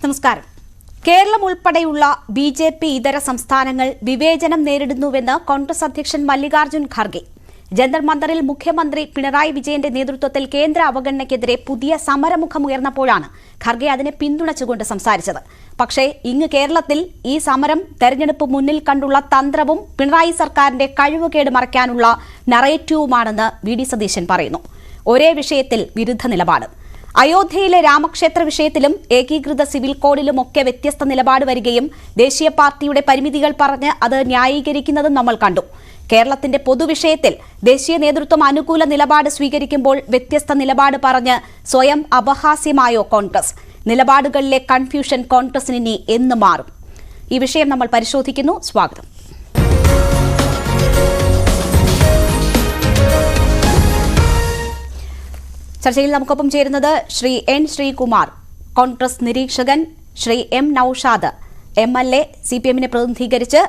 നമസ്കാരം. കേരളം ഉൾപ്പെടെയുള്ള ബി.ജെ.പി. ഇതര സംസ്ഥാനങ്ങൾ വിവേചനം നേരിടുന്നുവെന്ന് കോൺഗ്രസ് അധ്യക്ഷൻ മല്ലികാർജ്ജുൻ ഖാർഗെ. ജന്തർ മന്ദറിൽ മുഖ്യമന്ത്രി പിണറായി വിജയന്റെ നേതൃത്വത്തിൽ കേന്ദ്ര അവഗണനയ്ക്കെതിരെ പുതിയ സമരമുഖമുയർന്നപ്പോഴാണ് ഖാർഗെ അതിനെ പിന്തുണച്ചുകൊണ്ട് സംസാരിച്ചത്. പക്ഷേ ഇങ്ങ് കേരളത്തിൽ ഈ സമരം തെരഞ്ഞെടുപ്പ് മുന്നിൽ കണ്ടുള്ള തന്ത്രവും പിണറായി സർക്കാരിന്റെ കഴിവുകേട് മറയ്ക്കാനുള്ള നറേറ്റീവുമാണെന്ന് വി.ഡി. സതീശൻ പറയുന്നു. ഒരേ വിഷയത്തിൽ വിരുദ്ധ നിലപാട്. അയോധ്യയിലെ രാമക്ഷേത്ര വിഷയത്തിലും ഏകീകൃത സിവിൽ കോഡിലുമൊക്കെ വ്യത്യസ്ത നിലപാട് വരികയും ദേശീയ പാർട്ടിയുടെ പരിമിതികൾ പറഞ്ഞ് അത് ന്യായീകരിക്കുന്നതും നമ്മൾ കണ്ടു. കേരളത്തിന്റെ പൊതുവിഷയത്തിൽ ദേശീയ നേതൃത്വം അനുകൂല നിലപാട് സ്വീകരിക്കുമ്പോൾ വ്യത്യസ്ത നിലപാട് പറഞ്ഞ് സ്വയം അപഹാസ്യമായോ കോൺഗ്രസ്? നിലപാടുകളിലെ കൺഫ്യൂഷൻ കോൺഗ്രസിന് ഇനി എന്ന് മാറും? ഈ വിഷയം നമ്മൾ പരിശോധിക്കുന്നു. സ്വാഗതം. ചർച്ചയിൽ നമുക്കൊപ്പം ചേരുന്നത് ശ്രീ എൻ ശ്രീകുമാർ, കോൺഗ്രസ് നിരീക്ഷകൻ, ശ്രീ എം നൌഷാദ്, MLA CPM-നെ പ്രതിനിധീകരിച്ച്,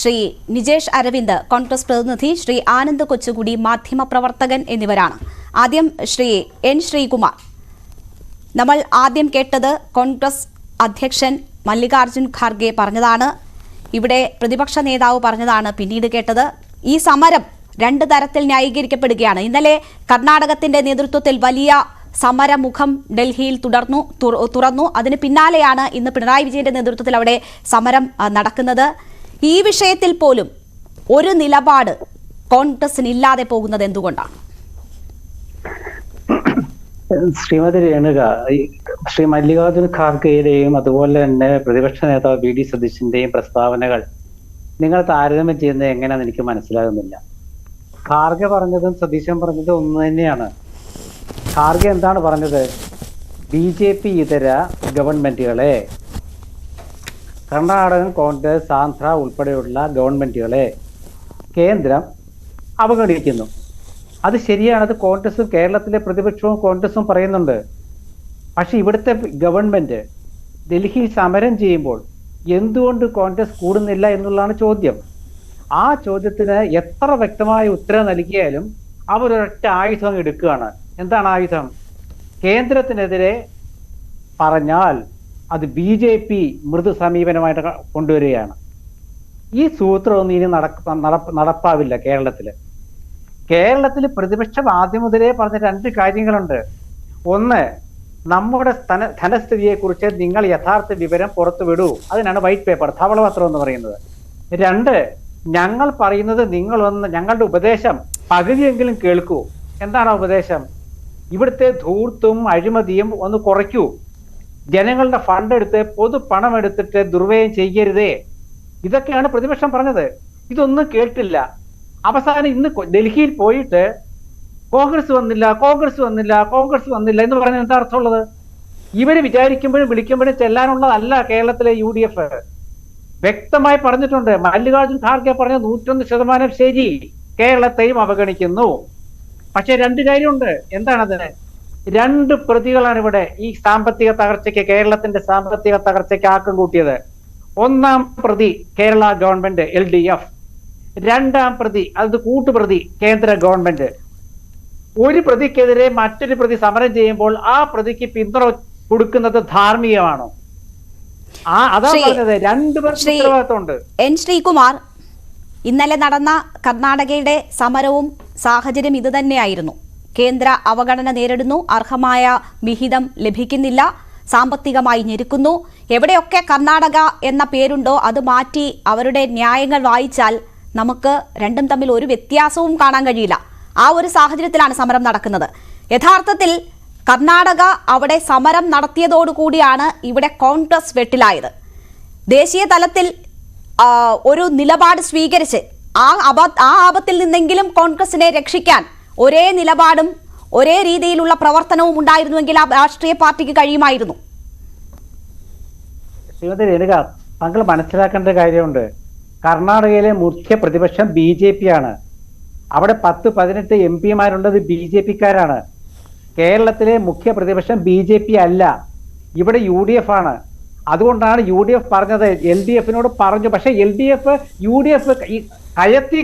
ശ്രീ നിജേഷ് അരവിന്ദ്, കോൺഗ്രസ് പ്രതിനിധി, ശ്രീ ആനന്ദ് കൊച്ചുകുടി, മാധ്യമപ്രവർത്തകൻ എന്നിവരാണ്. ആദ്യം ശ്രീ എൻ ശ്രീകുമാർ, നമ്മൾ ആദ്യം കേട്ടത് കോൺഗ്രസ് അധ്യക്ഷൻ മല്ലികാർജ്ജുൻ ഖാർഗെ പറഞ്ഞതാണ്. ഇവിടെ പ്രതിപക്ഷ നേതാവ് പറഞ്ഞതാണ് പിന്നീട് കേട്ടത്. ഈ സമരം രണ്ട് തരത്തിൽ ന്യായീകരിക്കപ്പെടുകയാണ്. ഇന്നലെ കർണാടകത്തിന്റെ നേതൃത്വത്തിൽ വലിയ സമരമുഖം ഡൽഹിയിൽ തുറന്നു. അതിന് പിന്നാലെയാണ് ഇന്ന് പിണറായി വിജയന്റെ നേതൃത്വത്തിൽ അവിടെ സമരം നടക്കുന്നത്. ഈ വിഷയത്തിൽ പോലും ഒരു നിലപാട് കോൺഗ്രസിന് ഇല്ലാതെ പോകുന്നത് എന്തുകൊണ്ടാണ്? ശ്രീമതി രേണുക, ശ്രീ മല്ലികാർജ്ജുൻ ഖാർഗെയുടെയും അതുപോലെ തന്നെ പ്രതിപക്ഷ നേതാവ് വി.ഡി. സതീശന്റെയും പ്രസ്താവനകൾ നിങ്ങൾ താരതമ്യം ചെയ്യുന്നത് എങ്ങനെയാണെന്ന് എനിക്ക് മനസ്സിലാകുന്നില്ല. ഖാർഗെ പറഞ്ഞതും സതീശൻ പറഞ്ഞതും ഒന്ന് തന്നെയാണ്. ഖാർഗെ എന്താണ് പറഞ്ഞത്? ബി.ജെ.പി. ഇതര ഗവൺമെന്റുകളെ, കർണാടകൻ, കോൺഗ്രസ്, ആന്ധ്ര ഉൾപ്പെടെയുള്ള ഗവൺമെന്റുകളെ കേന്ദ്രം അവഗണിക്കുന്നു. അത് ശരിയാണ്. അത് കോൺഗ്രസും കേരളത്തിലെ പ്രതിപക്ഷവും കോൺഗ്രസും പറയുന്നുണ്ട്. പക്ഷെ ഇവിടുത്തെ ഗവൺമെന്റ് ഡൽഹിയിൽ സമരം ചെയ്യുമ്പോൾ എന്തുകൊണ്ട് കോൺഗ്രസ് കൂടുന്നില്ല എന്നുള്ളതാണ് ചോദ്യം. ആ ചോദ്യത്തിന് എത്ര വ്യക്തമായ ഉത്തരം നൽകിയാലും അവരൊരൊറ്റ ആയുധം എടുക്കുകയാണ്. എന്താണ് ആയുധം? കേന്ദ്രത്തിനെതിരെ പറഞ്ഞാൽ അത് ബി.ജെ.പി. മൃദു സമീപനമായിട്ട് കൊണ്ടുവരികയാണ്. ഈ സൂത്രമൊന്നും ഇനി നടപ്പാവില്ല കേരളത്തില്. കേരളത്തിൽ പ്രതിപക്ഷം ആദ്യം മുതലേ പറഞ്ഞ രണ്ട് കാര്യങ്ങളുണ്ട്. ഒന്ന്, നമ്മുടെ ധനസ്ഥിതിയെ കുറിച്ച് നിങ്ങൾ യഥാർത്ഥ വിവരം പുറത്തുവിടൂ. അതിനാണ് വൈറ്റ് പേപ്പർ, ധവളപത്രം എന്ന് പറയുന്നത്. രണ്ട്, ഞങ്ങൾ പറയുന്നത് ഞങ്ങളുടെ ഉപദേശം പകുതിയെങ്കിലും കേൾക്കൂ. എന്താണ് ഉപദേശം? ഇവിടുത്തെ ധൂർത്തും അഴിമതിയും ഒന്ന് കുറയ്ക്കൂ. ജനങ്ങളുടെ ഫണ്ട് എടുത്ത് പൊതു പണം എടുത്തിട്ട് ദുർവ്യയം ചെയ്യരുതേ. ഇതൊക്കെയാണ് പ്രതിപക്ഷം പറഞ്ഞത്. ഇതൊന്നും കേട്ടില്ല. അവസാനം ഇന്ന് ഡൽഹിയിൽ പോയിട്ട് കോൺഗ്രസ് വന്നില്ല എന്ന് പറഞ്ഞാൽ എന്താ അർത്ഥമുള്ളത്? ഇവര് വിചാരിക്കുമ്പോഴും വിളിക്കുമ്പോഴും ചെല്ലാനുള്ളതല്ല കേരളത്തിലെ UDF. വ്യക്തമായി പറഞ്ഞിട്ടുണ്ട്. മല്ലികാർജ്ജുൻ ഖാർഗെ പറഞ്ഞ 101% ശരി. കേരളത്തെയും അവഗണിക്കുന്നു. പക്ഷെ രണ്ട് കാര്യമുണ്ട്. എന്താണത്? രണ്ട് പ്രതികളാണ് ഇവിടെ ഈ സാമ്പത്തിക തകർച്ചയ്ക്ക്, കേരളത്തിന്റെ സാമ്പത്തിക തകർച്ചയ്ക്ക് ആക്കം കൂട്ടിയത്. ഒന്നാം പ്രതി കേരള ഗവൺമെന്റ് LDF, രണ്ടാം പ്രതി അത് കൂട്ടുപ്രതി കേന്ദ്ര ഗവൺമെന്റ്. ഒരു പ്രതിക്കെതിരെ മറ്റൊരു പ്രതി സമരം ചെയ്യുമ്പോൾ ആ പ്രതിക്ക് പിന്തുണ കൊടുക്കുന്നത് ധാർമ്മികമാണോ? എൻ ശ്രീകുമാർ, ഇന്നലെ നടന്ന കർണാടകയുടെ സമരവും സാഹചര്യം ഇത് തന്നെയായിരുന്നു. കേന്ദ്ര അവഗണന നേരിടുന്നു, അർഹമായ വിഹിതം ലഭിക്കുന്നില്ല, സാമ്പത്തികമായി ഞെരുക്കുന്നു. എവിടെയൊക്കെ കർണാടക എന്ന പേരുണ്ടോ അത് മാറ്റി അവരുടെ ന്യായങ്ങൾ വായിച്ചാൽ നമുക്ക് രണ്ടും തമ്മിൽ ഒരു വ്യത്യാസവും കാണാൻ കഴിയില്ല. ആ ഒരു സാഹചര്യത്തിലാണ് സമരം നടക്കുന്നത്. യഥാർത്ഥത്തിൽ കർണാടക അവിടെ സമരം നടത്തിയതോടുകൂടിയാണ് ഇവിടെ കോൺഗ്രസ് വെട്ടിലായത്. ദേശീയ തലത്തിൽ ഒരു നിലപാട് സ്വീകരിച്ച് ആ ആപത്തിൽ നിന്നെങ്കിലും കോൺഗ്രസിനെ രക്ഷിക്കാൻ ഒരേ നിലപാടും ഒരേ രീതിയിലുള്ള പ്രവർത്തനവും ഉണ്ടായിരുന്നുവെങ്കിൽ ആ രാഷ്ട്രീയ പാർട്ടിക്ക് കഴിയുമായിരുന്നു. ശ്രീമതി രേണുക, താങ്കൾ മനസ്സിലാക്കേണ്ട കാര്യമുണ്ട്. കർണാടകയിലെ മുഖ്യ പ്രതിപക്ഷം ബി.ജെ.പി. ആണ്. അവിടെ 10-18 MP-മാരുള്ളത് ബി.ജെ.പിക്കാരാണ്. കേരളത്തിലെ മുഖ്യ പ്രതിപക്ഷം ബി.ജെ.പി. അല്ല, ഇവിടെ UDF ആണ്. അതുകൊണ്ടാണ് UDF പറഞ്ഞത്. LDF-നോട് പറഞ്ഞു. പക്ഷെ LDF UDF കയത്തി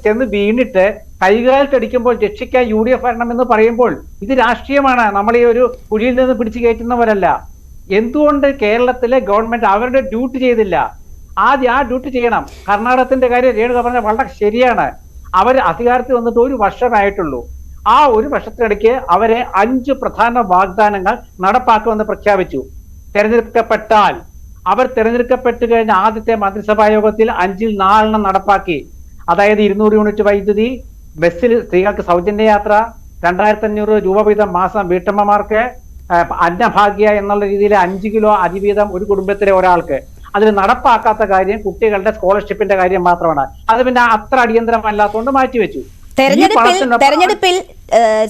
ചെന്ന് വീണിട്ട് കൈകാലിട്ടടിക്കുമ്പോൾ രക്ഷിക്കാൻ UDF വരണമെന്ന് പറയുമ്പോൾ ഇത് രാഷ്ട്രീയമാണ്. നമ്മൾ ഈ ഒരു കുഴിയിൽ നിന്ന് പിടിച്ചു കയറ്റുന്നവരല്ല. എന്തുകൊണ്ട് കേരളത്തിലെ ഗവൺമെന്റ് അവരുടെ ഡ്യൂട്ടി ചെയ്തില്ല? ആദ്യം ആ ഡ്യൂട്ടി ചെയ്യണം. കർണാടകത്തിന്റെ കാര്യം രേണുക പറഞ്ഞ വളരെ ശരിയാണ്. അവർ അധികാരത്തിൽ വന്നിട്ട് 1 വർഷമായിട്ടുള്ളൂ. ആ 1 വർഷത്തിനിടയ്ക്ക് അവരെ 5 പ്രധാന വാഗ്ദാനങ്ങൾ നടപ്പാക്കുമെന്ന് പ്രഖ്യാപിച്ചു. തെരഞ്ഞെടുക്കപ്പെട്ടാൽ അവർ തെരഞ്ഞെടുക്കപ്പെട്ട് കഴിഞ്ഞ ആദ്യത്തെ മന്ത്രിസഭാ യോഗത്തിൽ 5ൽ 4 നടപ്പാക്കി. അതായത് 200 യൂണിറ്റ് വൈദ്യുതി, ബസ്സിൽ സ്ത്രീകൾക്ക് സൗജന്യ യാത്ര, 2500 രൂപ വീതം മാസം വീട്ടമ്മമാർക്ക്, അന്നഭാഗ്യ എന്നുള്ള രീതിയിൽ 5 കിലോ അരി വീതം ഒരു കുടുംബത്തിലെ ഒരാൾക്ക്. അതിൽ നടപ്പാക്കാത്ത കാര്യം കുട്ടികളുടെ സ്കോളർഷിപ്പിന്റെ കാര്യം മാത്രമാണ്. അത് പിന്നെ അത്ര അടിയന്തരമല്ലാത്തതുകൊണ്ട് മാറ്റിവെച്ചു. തെരഞ്ഞെടുപ്പിൽ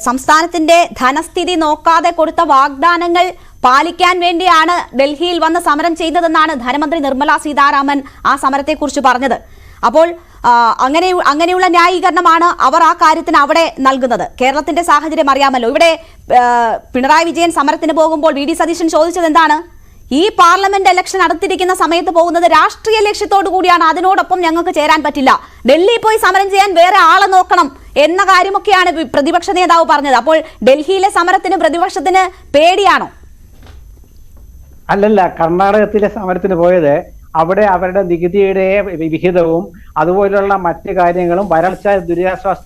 സംസ്ഥാനത്തിന്റെ ധനസ്ഥിതി നോക്കാതെ കൊടുത്ത വാഗ്ദാനങ്ങൾ പാലിക്കാൻ വേണ്ടിയാണ് ഡൽഹിയിൽ വന്ന് സമരം ചെയ്യുന്നതെന്നാണ് ധനമന്ത്രി നിർമ്മല സീതാരാമൻ ആ സമരത്തെക്കുറിച്ച് പറഞ്ഞത്. അപ്പോൾ അങ്ങനെയുള്ള ന്യായീകരണമാണ് അവർ ആ കാര്യത്തിന് അവിടെ നൽകുന്നത്. കേരളത്തിന്റെ സാഹചര്യം അറിയാമല്ലോ. ഇവിടെ പിണറായി വിജയൻ സമരത്തിന് പോകുമ്പോൾ വി ഡി സതീശൻ ചോദിച്ചത് എന്താണ്? ഈ പാർലമെന്റ് ഇലക്ഷൻ അടുത്തിരിക്കുന്ന സമയത്ത് പോകുന്നത് രാഷ്ട്രീയ ലക്ഷ്യത്തോടു കൂടിയാണ്, അതിനോടൊപ്പം ഞങ്ങൾക്ക് ചേരാൻ പറ്റില്ല, ഡൽഹിയിൽ പോയി സമരം ചെയ്യാൻ വേറെ ആളെ നോക്കണം എന്ന കാര്യമൊക്കെയാണ് പ്രതിപക്ഷ നേതാവ് പറഞ്ഞത്. അപ്പോൾ ഡൽഹിയിലെ സമരത്തിന് പ്രതിപക്ഷത്തിന് പേടിയാണോ? അല്ലല്ല, കർണാടകത്തിലെ സമരത്തിന് പോയത് അവിടെ അവരുടെ നികുതിയുടെ വിഹിതവും അതുപോലുള്ള മറ്റു കാര്യങ്ങളും വരൾച്ച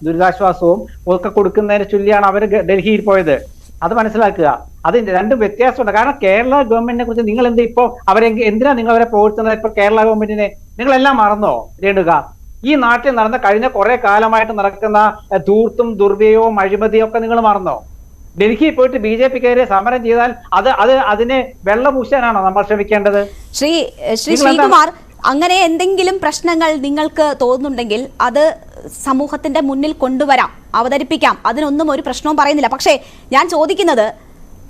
ദുരിതാശ്വാസവും ഒക്കെ കൊടുക്കുന്നതിനെ ചൊല്ലിയാണ് അവർ ഡൽഹിയിൽ പോയത്. അത് മനസ്സിലാക്കുക. അത് രണ്ടും വ്യത്യാസമുണ്ട്. കാരണം കേരള ഗവൺമെന്റിനെ കുറിച്ച് നിങ്ങൾ എന്തിനാ നിങ്ങൾ അവരെ പുകഴ്ത്തുന്നത്? ഇപ്പൊ കേരള ഗവൺമെന്റിനെ നിങ്ങളെല്ലാം മറന്നോ രേണുക? ഈ നാട്ടിൽ നടന്ന കഴിഞ്ഞ കുറെ കാലമായിട്ട് നടക്കുന്ന ധൂർത്തും ദുർവ്യയവും അഴിമതിയും ഒക്കെ നിങ്ങൾ മറന്നോ? ഡൽഹിയിൽ പോയിട്ട് BJPക്കെതിരെ സമരം ചെയ്താൽ അതിനെ വെള്ളപൂശാനാണോ നമ്മൾ ശ്രമിക്കേണ്ടത്? ശ്രീ ശ്രീകുമാർ, അങ്ങനെ എന്തെങ്കിലും പ്രശ്നങ്ങൾ നിങ്ങൾക്ക് തോന്നുന്നുണ്ടെങ്കിൽ അത് സമൂഹത്തിന്റെ മുന്നിൽ കൊണ്ടുവരാം, അവതരിപ്പിക്കാം. അതിനൊന്നും ഒരു പ്രശ്നവും പറയുന്നില്ല. പക്ഷേ ഞാൻ ചോദിക്കുന്നത്,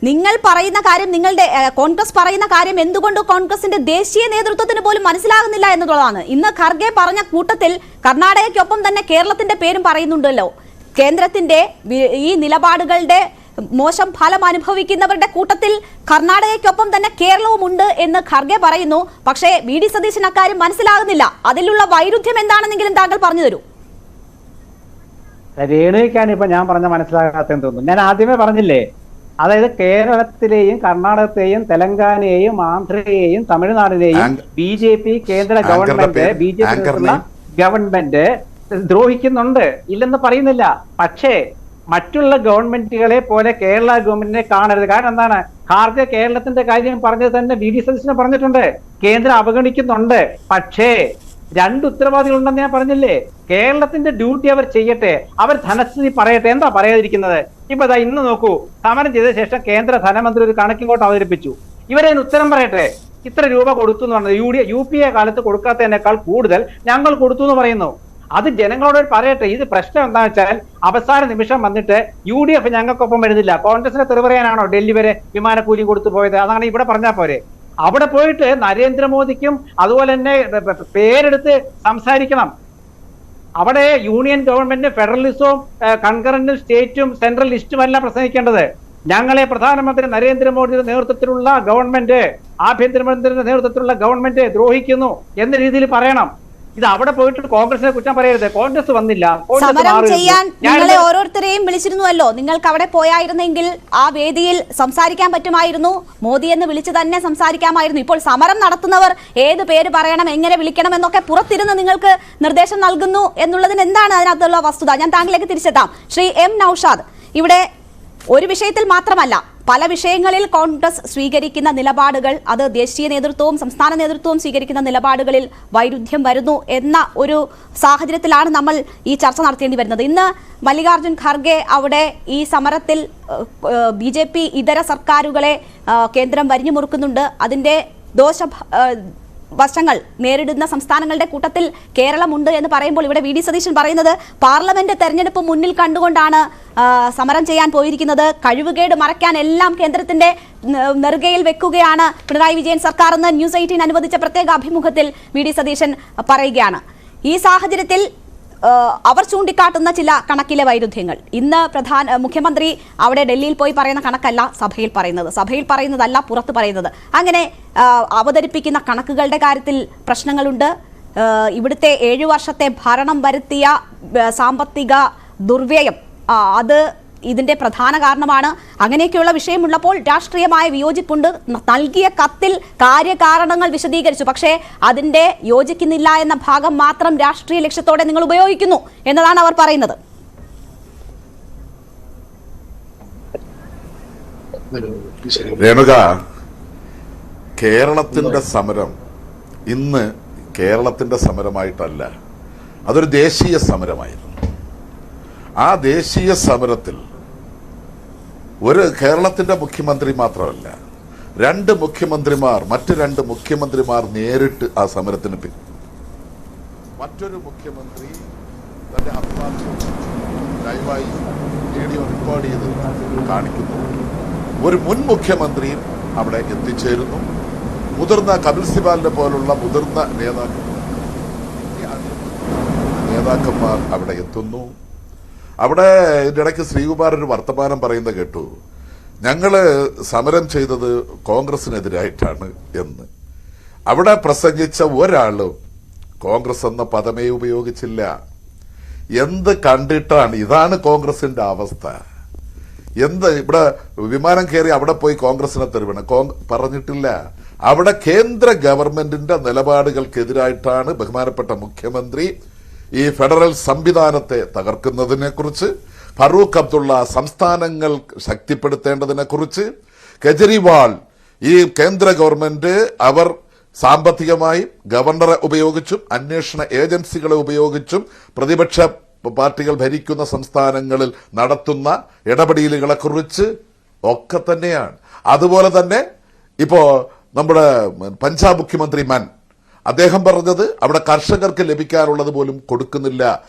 നിങ്ങൾ പറയുന്ന കാര്യം, നിങ്ങളുടെ കോൺഗ്രസ് പറയുന്ന കാര്യം എന്തുകൊണ്ട് കോൺഗ്രസിന്റെ ദേശീയ നേതൃത്വത്തിന് പോലും മനസ്സിലാകുന്നില്ല എന്നുള്ളതാണ്. ഇന്ന് ഖർഗെ പറഞ്ഞ കൂട്ടത്തിൽ കർണാടകയ്ക്കൊപ്പം തന്നെ കേരളത്തിന്റെ പേരും പറയുന്നുണ്ടല്ലോ. കേന്ദ്രത്തിന്റെ ഈ നിലപാടുകളുടെ മോശം ഫലം അനുഭവിക്കുന്നവരുടെ കൂട്ടത്തിൽ കർണാടകയ്ക്കൊപ്പം തന്നെ കേരളവും ഉണ്ട് എന്ന് ഖർഗെ പറയുന്നു. പക്ഷേ വി ഡി സതീശൻ അക്കാര്യം മനസ്സിലാകുന്നില്ല. അതിലുള്ള വൈരുദ്ധ്യം എന്താണെന്നെങ്കിലും താങ്കൾ പറഞ്ഞു തരൂ. രേണുക്കാണ് ഇപ്പൊ ഞാൻ പറഞ്ഞ മനസ്സിലാകാത്തെന്ന് തോന്നുന്നു. ഞാൻ ആദ്യമേ പറഞ്ഞില്ലേ, അതായത് കേരളത്തിലെയും കർണാടകത്തെയും തെലങ്കാനയെയും ആന്ധ്രയെയും തമിഴ്നാടിനെയും BJP കേന്ദ്ര ഗവൺമെന്റ് ദ്രോഹിക്കുന്നുണ്ട്, ഇല്ലെന്ന് പറയുന്നില്ല. പക്ഷേ മറ്റുള്ള ഗവൺമെന്റുകളെ പോലെ കേരള ഗവൺമെന്റിനെ കാണരുത്. കാരണം എന്താണ്? ഖാർഗെ കേരളത്തിന്റെ കാര്യം പറഞ്ഞത് തന്നെ വി ഡി സതീശനെ പറഞ്ഞിട്ടുണ്ട്. കേന്ദ്രം അവഗണിക്കുന്നുണ്ട്. പക്ഷേ 2 ഉത്തരവാദികളുണ്ടെന്ന് ഞാൻ പറഞ്ഞില്ലേ. കേരളത്തിന്റെ ഡ്യൂട്ടി അവർ ചെയ്യട്ടെ, അവർ ധനസ്ഥിതി പറയട്ടെ. എന്താ പറയാതിരിക്കുന്നത്? ഇപ്പൊ ഇന്ന് നോക്കൂ, സമരം ചെയ്ത ശേഷം കേന്ദ്ര ധനമന്ത്രി ഒരു കണക്കിങ്ങോട്ട് അവതരിപ്പിച്ചു. ഇവരെ ഉത്തരം പറയട്ടെ. ഇത്ര രൂപ കൊടുത്തു എന്ന് പറഞ്ഞത് UPA കാലത്ത് കൊടുക്കാത്തതിനേക്കാൾ കൂടുതൽ ഞങ്ങൾ കൊടുത്തു എന്ന് പറയുന്നു. അത് ജനങ്ങളോട് പറയട്ടെ. ഇത് പ്രശ്നം എന്താണെന്ന് വെച്ചാൽ അവസാന നിമിഷം വന്നിട്ട് UDF ഞങ്ങൾക്കൊപ്പം വരുന്നില്ല, കോൺഗ്രസിനെ തെറിപറയാനാണോ ഡൽഹി വരെ വിമാനക്കൂലി കൊടുത്തു പോയത്? അതാണ് ഇവിടെ പറഞ്ഞാൽ പോരെ. അവിടെ പോയിട്ട് നരേന്ദ്രമോദിക്കും അതുപോലെ തന്നെ പേരെടുത്ത് സംസാരിക്കണം. അവിടെ യൂണിയൻ ഗവൺമെന്റിന് ഫെഡറലിസവും കൺകറന്റും സ്റ്റേറ്റും സെൻട്രൽ ലിസ്റ്റുമല്ല പ്രസംഗിക്കേണ്ടത്. ഞങ്ങളെ പ്രധാനമന്ത്രി നരേന്ദ്രമോദിയുടെ നേതൃത്വത്തിലുള്ള ഗവൺമെന്റ്, ആഭ്യന്തരമന്ത്രിയുടെ നേതൃത്വത്തിലുള്ള ഗവൺമെന്റ് ദ്രോഹിക്കുന്നു എന്ന രീതിയിൽ പറയണം. ഇത് അവിടെ പോയിട്ട് കോൺഗ്രസിനെ കുറ്റം പറയരുത്. കോൺഗ്രസ് വന്നില്ല, സമരം ചെയ്യാൻ നിങ്ങളെ ഓരോരുത്തരെയും വിളിച്ചിരുന്നുവല്ലോ. നിങ്ങൾക്ക് അവിടെ പോയായിരുന്നെങ്കിൽ ആ വേദിയിൽ സംസാരിക്കാൻ പറ്റുമായിരുന്നു. മോദി എന്ന് വിളിച്ച് തന്നെ സംസാരിക്കാമായിരുന്നു. ഇപ്പോൾ സമരം നടത്തുന്നവർ ഏത് പേര് പറയണം, എങ്ങനെ വിളിക്കണം എന്നൊക്കെ പുറത്തിരുന്ന് നിങ്ങൾക്ക് നിർദ്ദേശം നൽകുന്നു എന്നുള്ളതിന് എന്താണ് അതിനകത്തുള്ള വസ്തുത? ഞാൻ താങ്കളിലേക്ക് തിരിച്ചെത്താം. ശ്രീ M നൌഷാദ്, ഇവിടെ ഒരു വിഷയത്തിൽ മാത്രമല്ല, പല വിഷയങ്ങളിൽ കോൺഗ്രസ് സ്വീകരിക്കുന്ന നിലപാടുകൾ, അത് ദേശീയ നേതൃത്വവും സംസ്ഥാന നേതൃത്വവും സ്വീകരിക്കുന്ന നിലപാടുകളിൽ വൈരുദ്ധ്യം വരുന്നു എന്ന ഒരു സാഹചര്യത്തിലാണ് നമ്മൾ ഈ ചർച്ച നടത്തേണ്ടി വരുന്നത്. ഇന്ന് മല്ലികാർജുൻ ഖർഗെ അവിടെ ഈ സമരത്തിൽ BJP ഇതര സർക്കാരുകളെ കേന്ദ്രം വരിഞ്ഞു മുറുക്കുന്നുണ്ട്. അതിന്റെ വശങ്ങൾ നേരിടുന്ന സംസ്ഥാനങ്ങളുടെ കൂട്ടത്തിൽ കേരളമുണ്ട് എന്ന് പറയുമ്പോൾ ഇവിടെ വി ഡി സതീശൻ പറയുന്നത് പാർലമെന്റ് തെരഞ്ഞെടുപ്പ് മുന്നിൽ കണ്ടുകൊണ്ടാണ് സമരം ചെയ്യാൻ പോയിരിക്കുന്നത്. കഴിവുകേട് മറയ്ക്കാൻ എല്ലാം കേന്ദ്രത്തിന്റെ നെറുകയിൽ വെക്കുകയാണ് പിണറായി വിജയൻ സർക്കാർ എന്ന് ന്യൂസ് 18 അനുവദിച്ച പ്രത്യേക അഭിമുഖത്തിൽ വി ഡി സതീശൻ പറയുകയാണ്. ഈ സാഹചര്യത്തിൽ അവർ ചൂണ്ടിക്കാട്ടുന്ന ചില കണക്കിലെ വൈരുദ്ധ്യങ്ങൾ, ഇന്ന് മുഖ്യമന്ത്രി അവിടെ ഡൽഹിയിൽ പോയി പറയുന്ന കണക്കല്ല സഭയിൽ പറയുന്നതല്ല പുറത്ത് പറയുന്നത്. അങ്ങനെ അവതരിപ്പിക്കുന്ന കണക്കുകളുടെ കാര്യത്തിൽ പ്രശ്നങ്ങളുണ്ട്. ഇവിടുത്തെ 7 വർഷത്തെ ഭരണം വരുത്തിയ സാമ്പത്തിക ദുർവ്യയം അത് ഇതിന്റെ പ്രധാന കാരണമാണ്. അങ്ങനെയൊക്കെയുള്ള വിഷയമുള്ളപ്പോൾ രാഷ്ട്രീയമായ വിയോജിപ്പുണ്ട്. നൽകിയ കത്തിൽ കാര്യകാരണങ്ങൾ വിശദീകരിച്ചു, പക്ഷേ അതിന്റെ യോജിക്കുന്നില്ല എന്ന ഭാഗം മാത്രം രാഷ്ട്രീയ ലക്ഷ്യത്തോടെ നിങ്ങൾ ഉപയോഗിക്കുന്നു എന്നതാണ് അവർ പറയുന്നത്. രേണുക, കേരളത്തിന്റെ സമരം ഇന്ന് കേരളത്തിന്റെ സമരമായിട്ടല്ല, അതൊരു ദേശീയ സമരമായിരുന്നു. ആ ദേശീയ സമരത്തിൽ ഒരു കേരളത്തിന്റെ മുഖ്യമന്ത്രി മാത്രമല്ല, മറ്റു രണ്ട് മുഖ്യമന്ത്രിമാർ നേരിട്ട് ആ സമരത്തിന് മറ്റൊരു മുഖ്യമന്ത്രി തന്റെ അഭിപ്രായം ലൈവായി വീഡിയോ റെക്കോർഡ് ചെയ്ത് കാണിക്കുന്നു. ഒരു മുൻ മുഖ്യമന്ത്രിയും അവിടെ എത്തിച്ചേരുന്നു. മുതിർന്ന കപിൽ സിബാലിനെ പോലുള്ള മുതിർന്ന നേതാക്കന്മാർ അവിടെ എത്തുന്നു. അവിടെ ഇതിന്റെ ഇടയ്ക്ക് ശ്രീകുമാർ ഒരു വർത്തമാനം പറയുന്നത് കേട്ടു, ഞങ്ങള് സമരം ചെയ്തത് കോൺഗ്രസിനെതിരായിട്ടാണ് എന്ന്. അവിടെ പ്രസംഗിച്ച ഒരാളും കോൺഗ്രസ് എന്ന പദമേ ഉപയോഗിച്ചില്ല. എന്ത് കണ്ടിട്ടാണ്? ഇതാണ് കോൺഗ്രസിന്റെ അവസ്ഥ. ഇവിടെ വിമാനം കയറി അവിടെ പോയി കോൺഗ്രസിനെ തെരുവണം പറഞ്ഞിട്ടില്ല. അവിടെ കേന്ദ്ര ഗവൺമെന്റിന്റെ നിലപാടുകൾക്കെതിരായിട്ടാണ് ബഹുമാനപ്പെട്ട മുഖ്യമന്ത്രി ഈ ഫെഡറൽ സംവിധാനത്തെ തകർക്കുന്നതിനെ കുറിച്ച്, ഫറൂഖ് അബ്ദുള്ള സംസ്ഥാനങ്ങൾ ശക്തിപ്പെടുത്തേണ്ടതിനെ കുറിച്ച്, കെജ്രിവാൾ ഈ കേന്ദ്ര ഗവൺമെന്റ് അവർ സാമ്പത്തികമായും ഗവർണറെ ഉപയോഗിച്ചും അന്വേഷണ ഏജൻസികളെ ഉപയോഗിച്ചും പ്രതിപക്ഷ പാർട്ടികൾ ഭരിക്കുന്ന സംസ്ഥാനങ്ങളിൽ നടത്തുന്ന ഇടപെടലുകളെ കുറിച്ച് ഒക്കെ തന്നെയാണ്. അതുപോലെ തന്നെ ഇപ്പോ നമ്മുടെ പഞ്ചാബ് മുഖ്യമന്ത്രി അദ്ദേഹം പറഞ്ഞത് അവിടെ കർഷകർക്ക് ലഭിക്കാനുള്ളത് പോലും കൊടുക്കുന്നില്ല.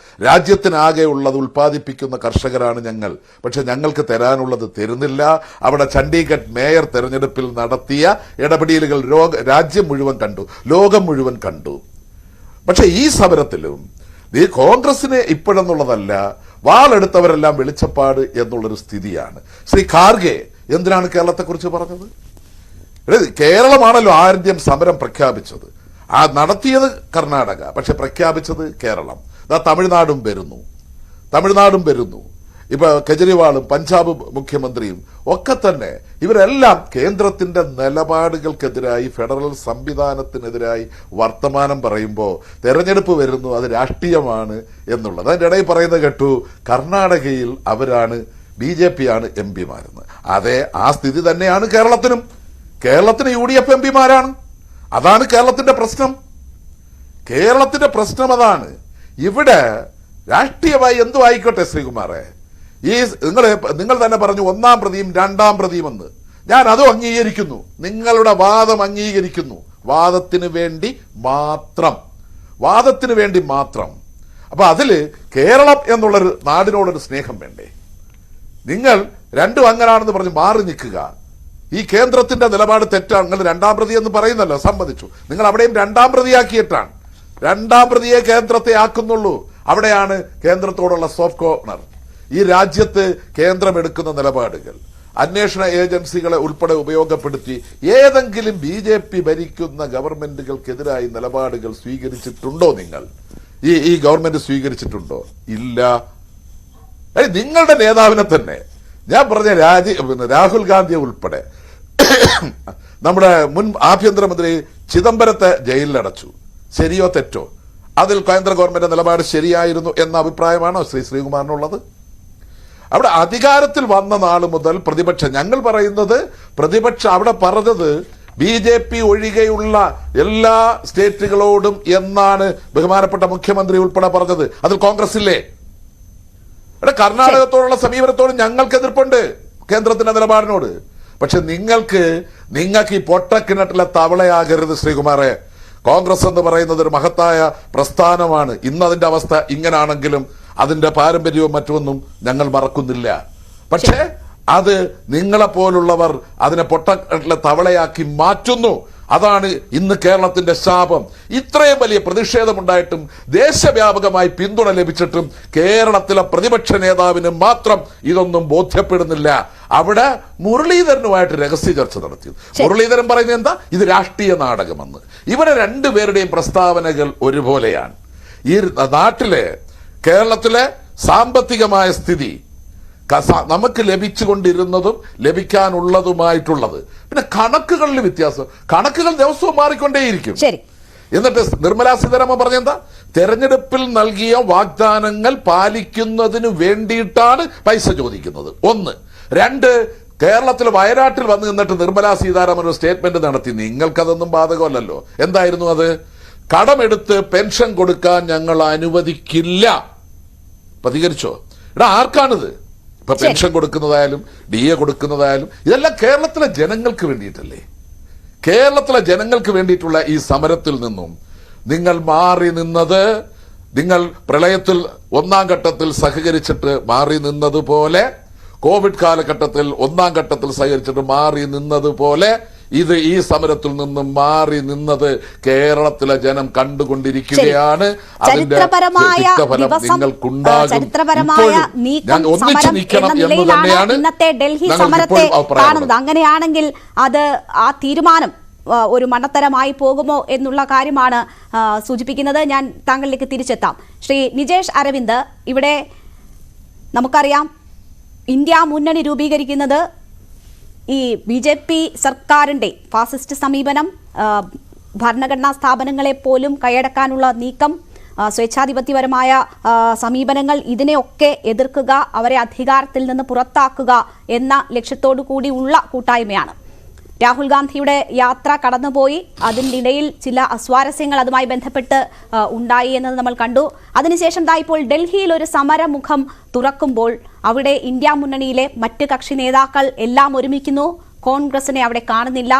രാജ്യത്തിനാകെ ഉള്ളത് ഉൽപ്പാദിപ്പിക്കുന്ന കർഷകരാണ് ഞങ്ങൾ, പക്ഷെ ഞങ്ങൾക്ക് തരാനുള്ളത് തരുന്നില്ല. അവിടെ ചണ്ഡീഗഡ് മേയർ തെരഞ്ഞെടുപ്പിൽ നടത്തിയ ഇടപെടലുകൾ രാജ്യം മുഴുവൻ കണ്ടു, ലോകം മുഴുവൻ കണ്ടു. പക്ഷെ ഈ സമരത്തിലും ഈ കോൺഗ്രസിനെ ഇപ്പോഴെന്നുള്ളതല്ല, വാളെടുത്തവരെല്ലാം വെളിച്ചപ്പാട് എന്നുള്ളൊരു സ്ഥിതിയാണ്. ശ്രീ ഖാർഗെ എന്തിനാണ് കേരളത്തെക്കുറിച്ച് പറഞ്ഞത്? കേരളമാണല്ലോ ആദ്യം സമരം പ്രഖ്യാപിച്ചത്. ആ നടത്തിയത് കർണാടക, പക്ഷെ പ്രഖ്യാപിച്ചത് കേരളം. തമിഴ്നാടും വരുന്നു. ഇപ്പൊ കെജ്രിവാളും പഞ്ചാബ് മുഖ്യമന്ത്രിയും ഒക്കെ തന്നെ ഇവരെല്ലാം കേന്ദ്രത്തിന്റെ നിലപാടുകൾക്കെതിരായി, ഫെഡറൽ സംവിധാനത്തിനെതിരായി വർത്തമാനം പറയുമ്പോൾ തെരഞ്ഞെടുപ്പ് വരുന്നു, അത് രാഷ്ട്രീയമാണ് എന്നുള്ളത്. അതിന്റെ ഇടയിൽ പറയുന്നത് കേട്ടു, കർണാടകയിൽ അവരാണ് BJP ആണ് MP മാരെന്ന്. അതെ, ആ സ്ഥിതി തന്നെയാണ് കേരളത്തിനും. കേരളത്തിന് UDF MP മാരാണ്. അതാണ് കേരളത്തിന്റെ പ്രശ്നം അതാണ്. ഇവിടെ രാഷ്ട്രീയമായി എന്തു ആയിക്കോട്ടെ ശ്രീകുമാറെ, നിങ്ങൾ തന്നെ പറഞ്ഞു 1-ാം പ്രതിയും 2-ാം പ്രതിയുമെന്ന്. ഞാൻ അതും അംഗീകരിക്കുന്നു, നിങ്ങളുടെ വാദം അംഗീകരിക്കുന്നു. വാദത്തിന് വേണ്ടി മാത്രം. അപ്പൊ അതില് കേരളം എന്നുള്ളൊരു നാടിനോടൊരു സ്നേഹം വേണ്ടേ? നിങ്ങൾ രണ്ടും അങ്ങനാണെന്ന് പറഞ്ഞ് മാറി നിൽക്കുക. ഈ കേന്ദ്രത്തിന്റെ നിലപാട് തെറ്റാണ്. നിങ്ങൾ 2-ാം പ്രതി എന്ന് പറയുന്നല്ലോ, സമ്മതിച്ചു. നിങ്ങൾ അവിടെയും 2-ാം പ്രതിയാക്കിയിട്ടാണ്. 2-ാം പ്രതിയെ കേന്ദ്രത്തെ ആക്കുന്നുള്ളൂ. അവിടെയാണ് കേന്ദ്രത്തോടുള്ള സോഫ്റ്റ് കോർണർ. ഈ രാജ്യത്ത് കേന്ദ്രം എടുക്കുന്ന നിലപാടുകൾ അന്വേഷണ ഏജൻസികളെ ഉൾപ്പെടെ ഉപയോഗപ്പെടുത്തി ഏതെങ്കിലും BJP ഭരിക്കുന്ന ഗവൺമെന്റുകൾക്കെതിരായി നിലപാടുകൾ സ്വീകരിച്ചിട്ടുണ്ടോ? നിങ്ങൾ ഈ ഗവൺമെന്റ് സ്വീകരിച്ചിട്ടുണ്ടോ? ഇല്ല. നിങ്ങളുടെ നേതാവിനെ തന്നെ ഞാൻ പറഞ്ഞ രാഹുൽ ഗാന്ധിയെ ഉൾപ്പെടെ നമ്മുടെ മുൻ ആഭ്യന്തരമന്ത്രി ചിദംബരത്തെ ജയിലിലടച്ചു. ശരിയോ തെറ്റോ? അതിൽ കേന്ദ്ര ഗവൺമെന്റ് നിലപാട് ശരിയായിരുന്നു എന്ന അഭിപ്രായമാണോ ശ്രീകുമാറിനുള്ളത്? അവിടെ അധികാരത്തിൽ വന്ന നാൾ മുതൽ ഞങ്ങൾ പറയുന്നത് അവിടെ പറഞ്ഞത് BJP ഒഴികെയുള്ള എല്ലാ സ്റ്റേറ്റുകളോടും എന്നാണ് ബഹുമാനപ്പെട്ട മുഖ്യമന്ത്രി ഉൾപ്പെടെ പറഞ്ഞത്. അതിൽ കോൺഗ്രസ് ഇല്ലേ? കർണാടകത്തോടുള്ള സമീപനത്തോടും ഞങ്ങൾക്ക് എതിർപ്പുണ്ട്, കേന്ദ്രത്തിന്റെ നിലപാടിനോട്. പക്ഷെ നിങ്ങൾക്ക് ഈ പൊട്ടക്കിണറ്റിലെ തവളയാകരുത് ശ്രീകുമാറെ. കോൺഗ്രസ് എന്ന് പറയുന്നത് ഒരു മഹത്തായ പ്രസ്ഥാനമാണ്. ഇന്ന് അതിന്റെ അവസ്ഥ ഇങ്ങനാണെങ്കിലും അതിന്റെ പാരമ്പര്യവും മറ്റൊന്നും ഞങ്ങൾ മറക്കുന്നില്ല. പക്ഷേ അത് നിങ്ങളെപ്പോലുള്ളവർ അതിനെ പൊട്ടക്കിണറ്റിലെ തവളയാക്കി മാറ്റുന്നു. അതാണ് ഇന്ന് കേരളത്തിന്റെ ശാപം. ഇത്രയും വലിയ പ്രതിഷേധമുണ്ടായിട്ടും ദേശവ്യാപകമായി പിന്തുണ ലഭിച്ചിട്ടും കേരളത്തിലെ പ്രതിപക്ഷ നേതാവിന് മാത്രം ഇതൊന്നും ബോധ്യപ്പെടുന്നില്ല. അവിടെ മുരളീധരനുമായിട്ട് രഹസ്യ ചർച്ച നടത്തി. മുരളീധരൻ പറയുന്നത് എന്താ? ഇത് രാഷ്ട്രീയ നാടകമെന്ന്. ഇവരെ രണ്ടുപേരുടെയും പ്രസ്താവനകൾ ഒരുപോലെയാണ്. ഈ നാട്ടിലെ കേരളത്തിലെ സാമ്പത്തികമായ സ്ഥിതി നമുക്ക് ലഭിച്ചുകൊണ്ടിരുന്നതും ലഭിക്കാനുള്ളതുമായിട്ടുള്ളത്. പിന്നെ കണക്കുകളിൽ വ്യത്യാസം, കണക്കുകൾ ദിവസവും മാറിക്കൊണ്ടേയിരിക്കും. എന്നിട്ട് നിർമ്മലാ സീതാരാമൻ പറഞ്ഞെന്താ, തെരഞ്ഞെടുപ്പിൽ നൽകിയ വാഗ്ദാനങ്ങൾ പാലിക്കുന്നതിന് വേണ്ടിയിട്ടാണ് പൈസ ചോദിക്കുന്നത്. ഒന്ന്. രണ്ട്, കേരളത്തിൽ വയനാട്ടിൽ വന്നു നിന്നിട്ട് നിർമ്മലാ സീതാരാമൻ ഒരു സ്റ്റേറ്റ്മെന്റ് നടത്തി. നിങ്ങൾക്കതൊന്നും ബാധകമല്ലല്ലോ. എന്തായിരുന്നു അത്? കടമെടുത്ത് പെൻഷൻ കൊടുക്കാൻ ഞങ്ങൾ അനുവദിക്കില്ല. പ്രതികരിച്ചോ? ആർക്കാണിത്? ഇപ്പൊ പെൻഷൻ കൊടുക്കുന്നതായാലും DA കൊടുക്കുന്നതായാലും ഇതെല്ലാം കേരളത്തിലെ ജനങ്ങൾക്ക് വേണ്ടിയിട്ടല്ലേ? കേരളത്തിലെ ജനങ്ങൾക്ക് വേണ്ടിയിട്ടുള്ള ഈ സമരത്തിൽ നിന്നും നിങ്ങൾ മാറി നിന്നത്, നിങ്ങൾ പ്രളയത്തിൽ ഒന്നാം ഘട്ടത്തിൽ സഹകരിച്ചിട്ട് മാറി നിന്നതുപോലെ, കോവിഡ് കാലഘട്ടത്തിൽ ഒന്നാം ഘട്ടത്തിൽ സഹകരിച്ചിട്ട് മാറി നിന്നതുപോലെ ഇത് ഈ സമരത്തിൽ നിന്നും മാറി നിന്നത് കേരളത്തിലെ ജനം കണ്ടുകൊണ്ടിരിക്കുകയാണ്. ചരിത്രപരമായ ഒന്നിച്ചു നിൽക്കണം എന്ന് തന്നെയാണ് ഇന്നത്തെ ഡൽഹി സമരത്തെ കാണുന്നത്. അങ്ങനെയാണെങ്കിൽ അത് ആ തീരുമാനം ഒരു മണ്ടത്തരമായി പോകുമോ എന്നുള്ള കാര്യമാണ് സൂചിപ്പിക്കുന്നത്. ഞാൻ താങ്കളിലേക്ക് തിരിച്ചെത്താം. ശ്രീ നിജേഷ് അരവിന്ദ്, ഇവിടെ നമുക്കറിയാം ഇന്ത്യ മുന്നണി രൂപീകരിക്കുന്നത് ഈ BJP സർക്കാരിന്റെ ഫാസിസ്റ്റ് സമീപനം, ഭരണഘടനാ സ്ഥാപനങ്ങളെ പോലും കൈയടക്കാനുള്ള നീക്കം, സ്വേച്ഛാധിപത്യപരമായ സമീപനങ്ങൾ, ഇതിനെയൊക്കെ എതിർക്കുക, അവരെ അധികാരത്തിൽ നിന്ന് പുറത്താക്കുക എന്ന ലക്ഷ്യത്തോടു കൂടിയുള്ള കൂട്ടായ്മയാണ്. രാഹുൽ ഗാന്ധിയുടെ യാത്ര കടന്നുപോയി, അതിനിടയിൽ ചില അസ്വാരസ്യങ്ങൾ അതുമായി ബന്ധപ്പെട്ട് ഉണ്ടായി എന്നത് നമ്മൾ കണ്ടു. അതിനുശേഷം ഇപ്പോൾ ഡൽഹിയിൽ ഒരു സമരമുഖം തുറക്കുമ്പോൾ അവിടെ ഇന്ത്യ മുന്നണിയിലെ മറ്റ് കക്ഷി നേതാക്കൾ എല്ലാം ഒരുമിക്കുന്നു. കോൺഗ്രസിനെ അവിടെ കാണുന്നില്ല.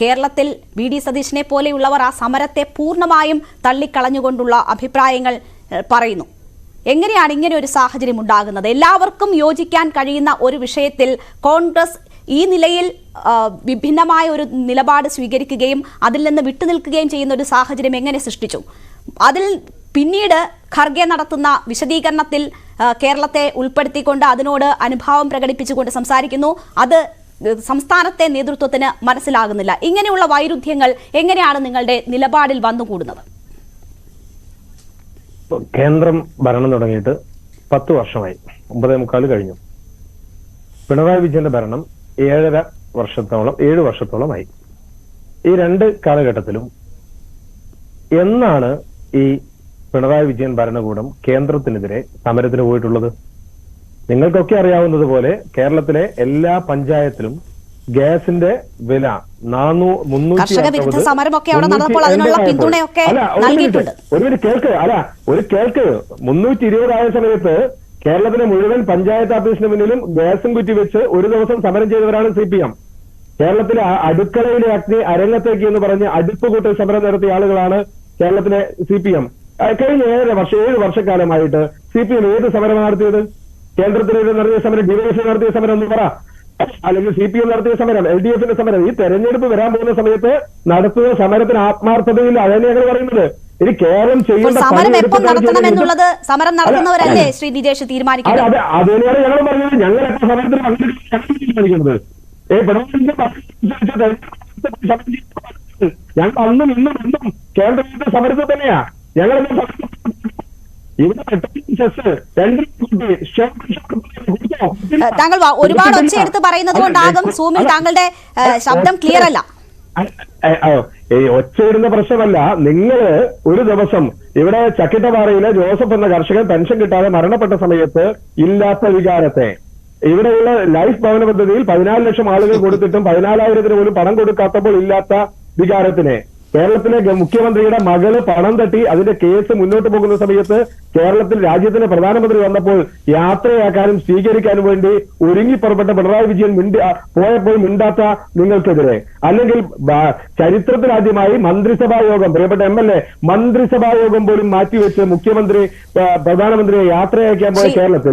കേരളത്തിൽ VD സതീശനെ പോലെയുള്ളവർ ആ സമരത്തെ പൂർണ്ണമായും തള്ളിക്കളഞ്ഞുകൊണ്ടുള്ള അഭിപ്രായങ്ങൾ പറയുന്നു. എങ്ങനെയാണ് ഇങ്ങനെ ഒരു സാഹചര്യം ഉണ്ടാകുന്നത്? എല്ലാവർക്കും യോജിക്കാൻ കഴിയുന്ന ഒരു വിഷയത്തിൽ കോൺഗ്രസ് ഈ നിലയിൽ വിഭിന്നമായ ഒരു നിലപാട് സ്വീകരിക്കുകയും അതിൽ നിന്ന് വിട്ടുനിൽക്കുകയും ചെയ്യുന്ന ഒരു സാഹചര്യം എങ്ങനെ സൃഷ്ടിച്ചു? അതിൽ പിന്നീട് ഖർഗെ നടത്തുന്ന വിശദീകരണത്തിൽ കേരളത്തെ ഉൾപ്പെടുത്തിക്കൊണ്ട് അതിനോട് അനുഭാവം പ്രകടിപ്പിച്ചുകൊണ്ട് സംസാരിക്കുന്നു. അത് സംസ്ഥാനത്തെ നേതൃത്വത്തിന് മനസ്സിലാകുന്നില്ല. ഇങ്ങനെയുള്ള വൈരുദ്ധ്യങ്ങൾ എങ്ങനെയാണ് നിങ്ങളുടെ നിലപാടിൽ വന്നുകൂടുന്നത്? കേന്ദ്രം ഭരണം തുടങ്ങിയിട്ട് 10 വർഷമായി, 9.25 കഴിഞ്ഞു. പിണറായി വിജയന്റെ ഭരണം 7 വർഷത്തോളമായി. ഈ 2 കാലഘട്ടത്തിലും എന്നാണ് ഈ പിണറായി വിജയൻ ഭരണകൂടം കേന്ദ്രത്തിനെതിരെ സമരത്തിന് പോയിട്ടുള്ളത്? നിങ്ങൾക്കൊക്കെ അറിയാവുന്നതുപോലെ കേരളത്തിലെ എല്ലാ പഞ്ചായത്തിലും ഗ്യാസിന്റെ വില 360 സമരമൊക്കെ അവിടെ നടന്നപ്പോൾ അതിനുള്ള പിന്തുണയൊക്കെ നൽകിയിട്ടുണ്ട്. ഒരു കേൾക്ക് 320 ആയ സമയത്ത് കേരളത്തിലെ മുഴുവൻ പഞ്ചായത്ത് ഓഫീസിന് മുന്നിലും ഗ്യാസും കുറ്റി വെച്ച് ഒരു ദിവസം സമരം ചെയ്തവരാണ് CPM. കേരളത്തിലെ അടുക്കളയിലെ അഗ്നി അരങ്ങത്തേക്ക് എന്ന് പറഞ്ഞ് അടുപ്പ് കൂട്ടൽ സമരം നടത്തിയ ആളുകളാണ് കേരളത്തിലെ CPM. കഴിഞ്ഞ 7 വർഷക്കാലമായിട്ട് CPM ഏത് സമരമാണ് നടത്തിയത്? കേന്ദ്രത്തിനെതിരെ നടത്തിയ സമരം, DYFI നടത്തിയ സമരം എന്ന് പറ, അല്ലെങ്കിൽ CPM നടത്തിയ സമരം, LDFന്റെ സമരം. ഈ തെരഞ്ഞെടുപ്പ് വരാൻ പോകുന്ന സമയത്ത് നടത്തുന്ന സമരത്തിന് ആത്മാർത്ഥതയില്ല. അതന്നെ ഞങ്ങൾ പറയുന്നത്. ഇനി കേരളം സമരം എപ്പോൾ നടത്തണം എന്നുള്ളത് സമരം നടത്തുന്നവരല്ലേ ശ്രീ നിജേഷ് തീരുമാനിക്കുന്നത്? അതിനെയാണ് ഞങ്ങൾ പറഞ്ഞത്. ഞങ്ങൾ എപ്പോൾ സമരത്തിന് തീരുമാനിക്കുന്നത്? ഞങ്ങൾ അന്നും ഇന്നും കേന്ദ്രത്തിന്റെ സമരത്തിൽ തന്നെയാ. ഞങ്ങൾ താങ്കൾ ഒരുപാട് ഒച്ചയെടുത്ത് പറയുന്നത് കൊണ്ടാകും സൂമിൽ താങ്കളുടെ ശബ്ദം ക്ലിയർ അല്ല. ഒച്ചയിടുന്ന പ്രശ്നമല്ല. നിങ്ങള് ഒരു ദിവസം ഇവിടെ ചക്കിട്ടപ്പാറയിലെ ജോസഫ് എന്ന കർഷകൻ പെൻഷൻ കിട്ടാതെ മരണപ്പെട്ട സമയത്ത് ഇല്ലാത്ത വികാരത്തെ, ഇവിടെയുള്ള ലൈഫ് ഭവന പദ്ധതിയിൽ 14 ലക്ഷം ആളുകൾ കൊടുത്തിട്ടും 14,000 പോലും പണം കൊടുക്കാത്തപ്പോൾ ഇല്ലാത്ത വികാരത്തിനെ, കേരളത്തിലെ മുഖ്യമന്ത്രിയുടെ മകള് പണം തട്ടി അതിന്റെ കേസ് മുന്നോട്ട് പോകുന്ന സമയത്ത് കേരളത്തിൽ രാജ്യത്തിന്റെ പ്രധാനമന്ത്രി വന്നപ്പോൾ യാത്രയാക്കാനും സ്വീകരിക്കാനും വേണ്ടി ഒരുങ്ങി പുറപ്പെട്ട പിണറായി വിജയൻ പോയപ്പോൾ മിണ്ടാത്ത നിങ്ങൾക്കെതിരെ, അല്ലെങ്കിൽ ചരിത്രത്തിലാദ്യമായി മന്ത്രിസഭാ യോഗം, പ്രിയപ്പെട്ട MLA മന്ത്രിസഭാ യോഗം പോലും മാറ്റിവെച്ച് മുഖ്യമന്ത്രി പ്രധാനമന്ത്രിയെ യാത്രയാക്കാൻ പോയ കേരളത്തിൽ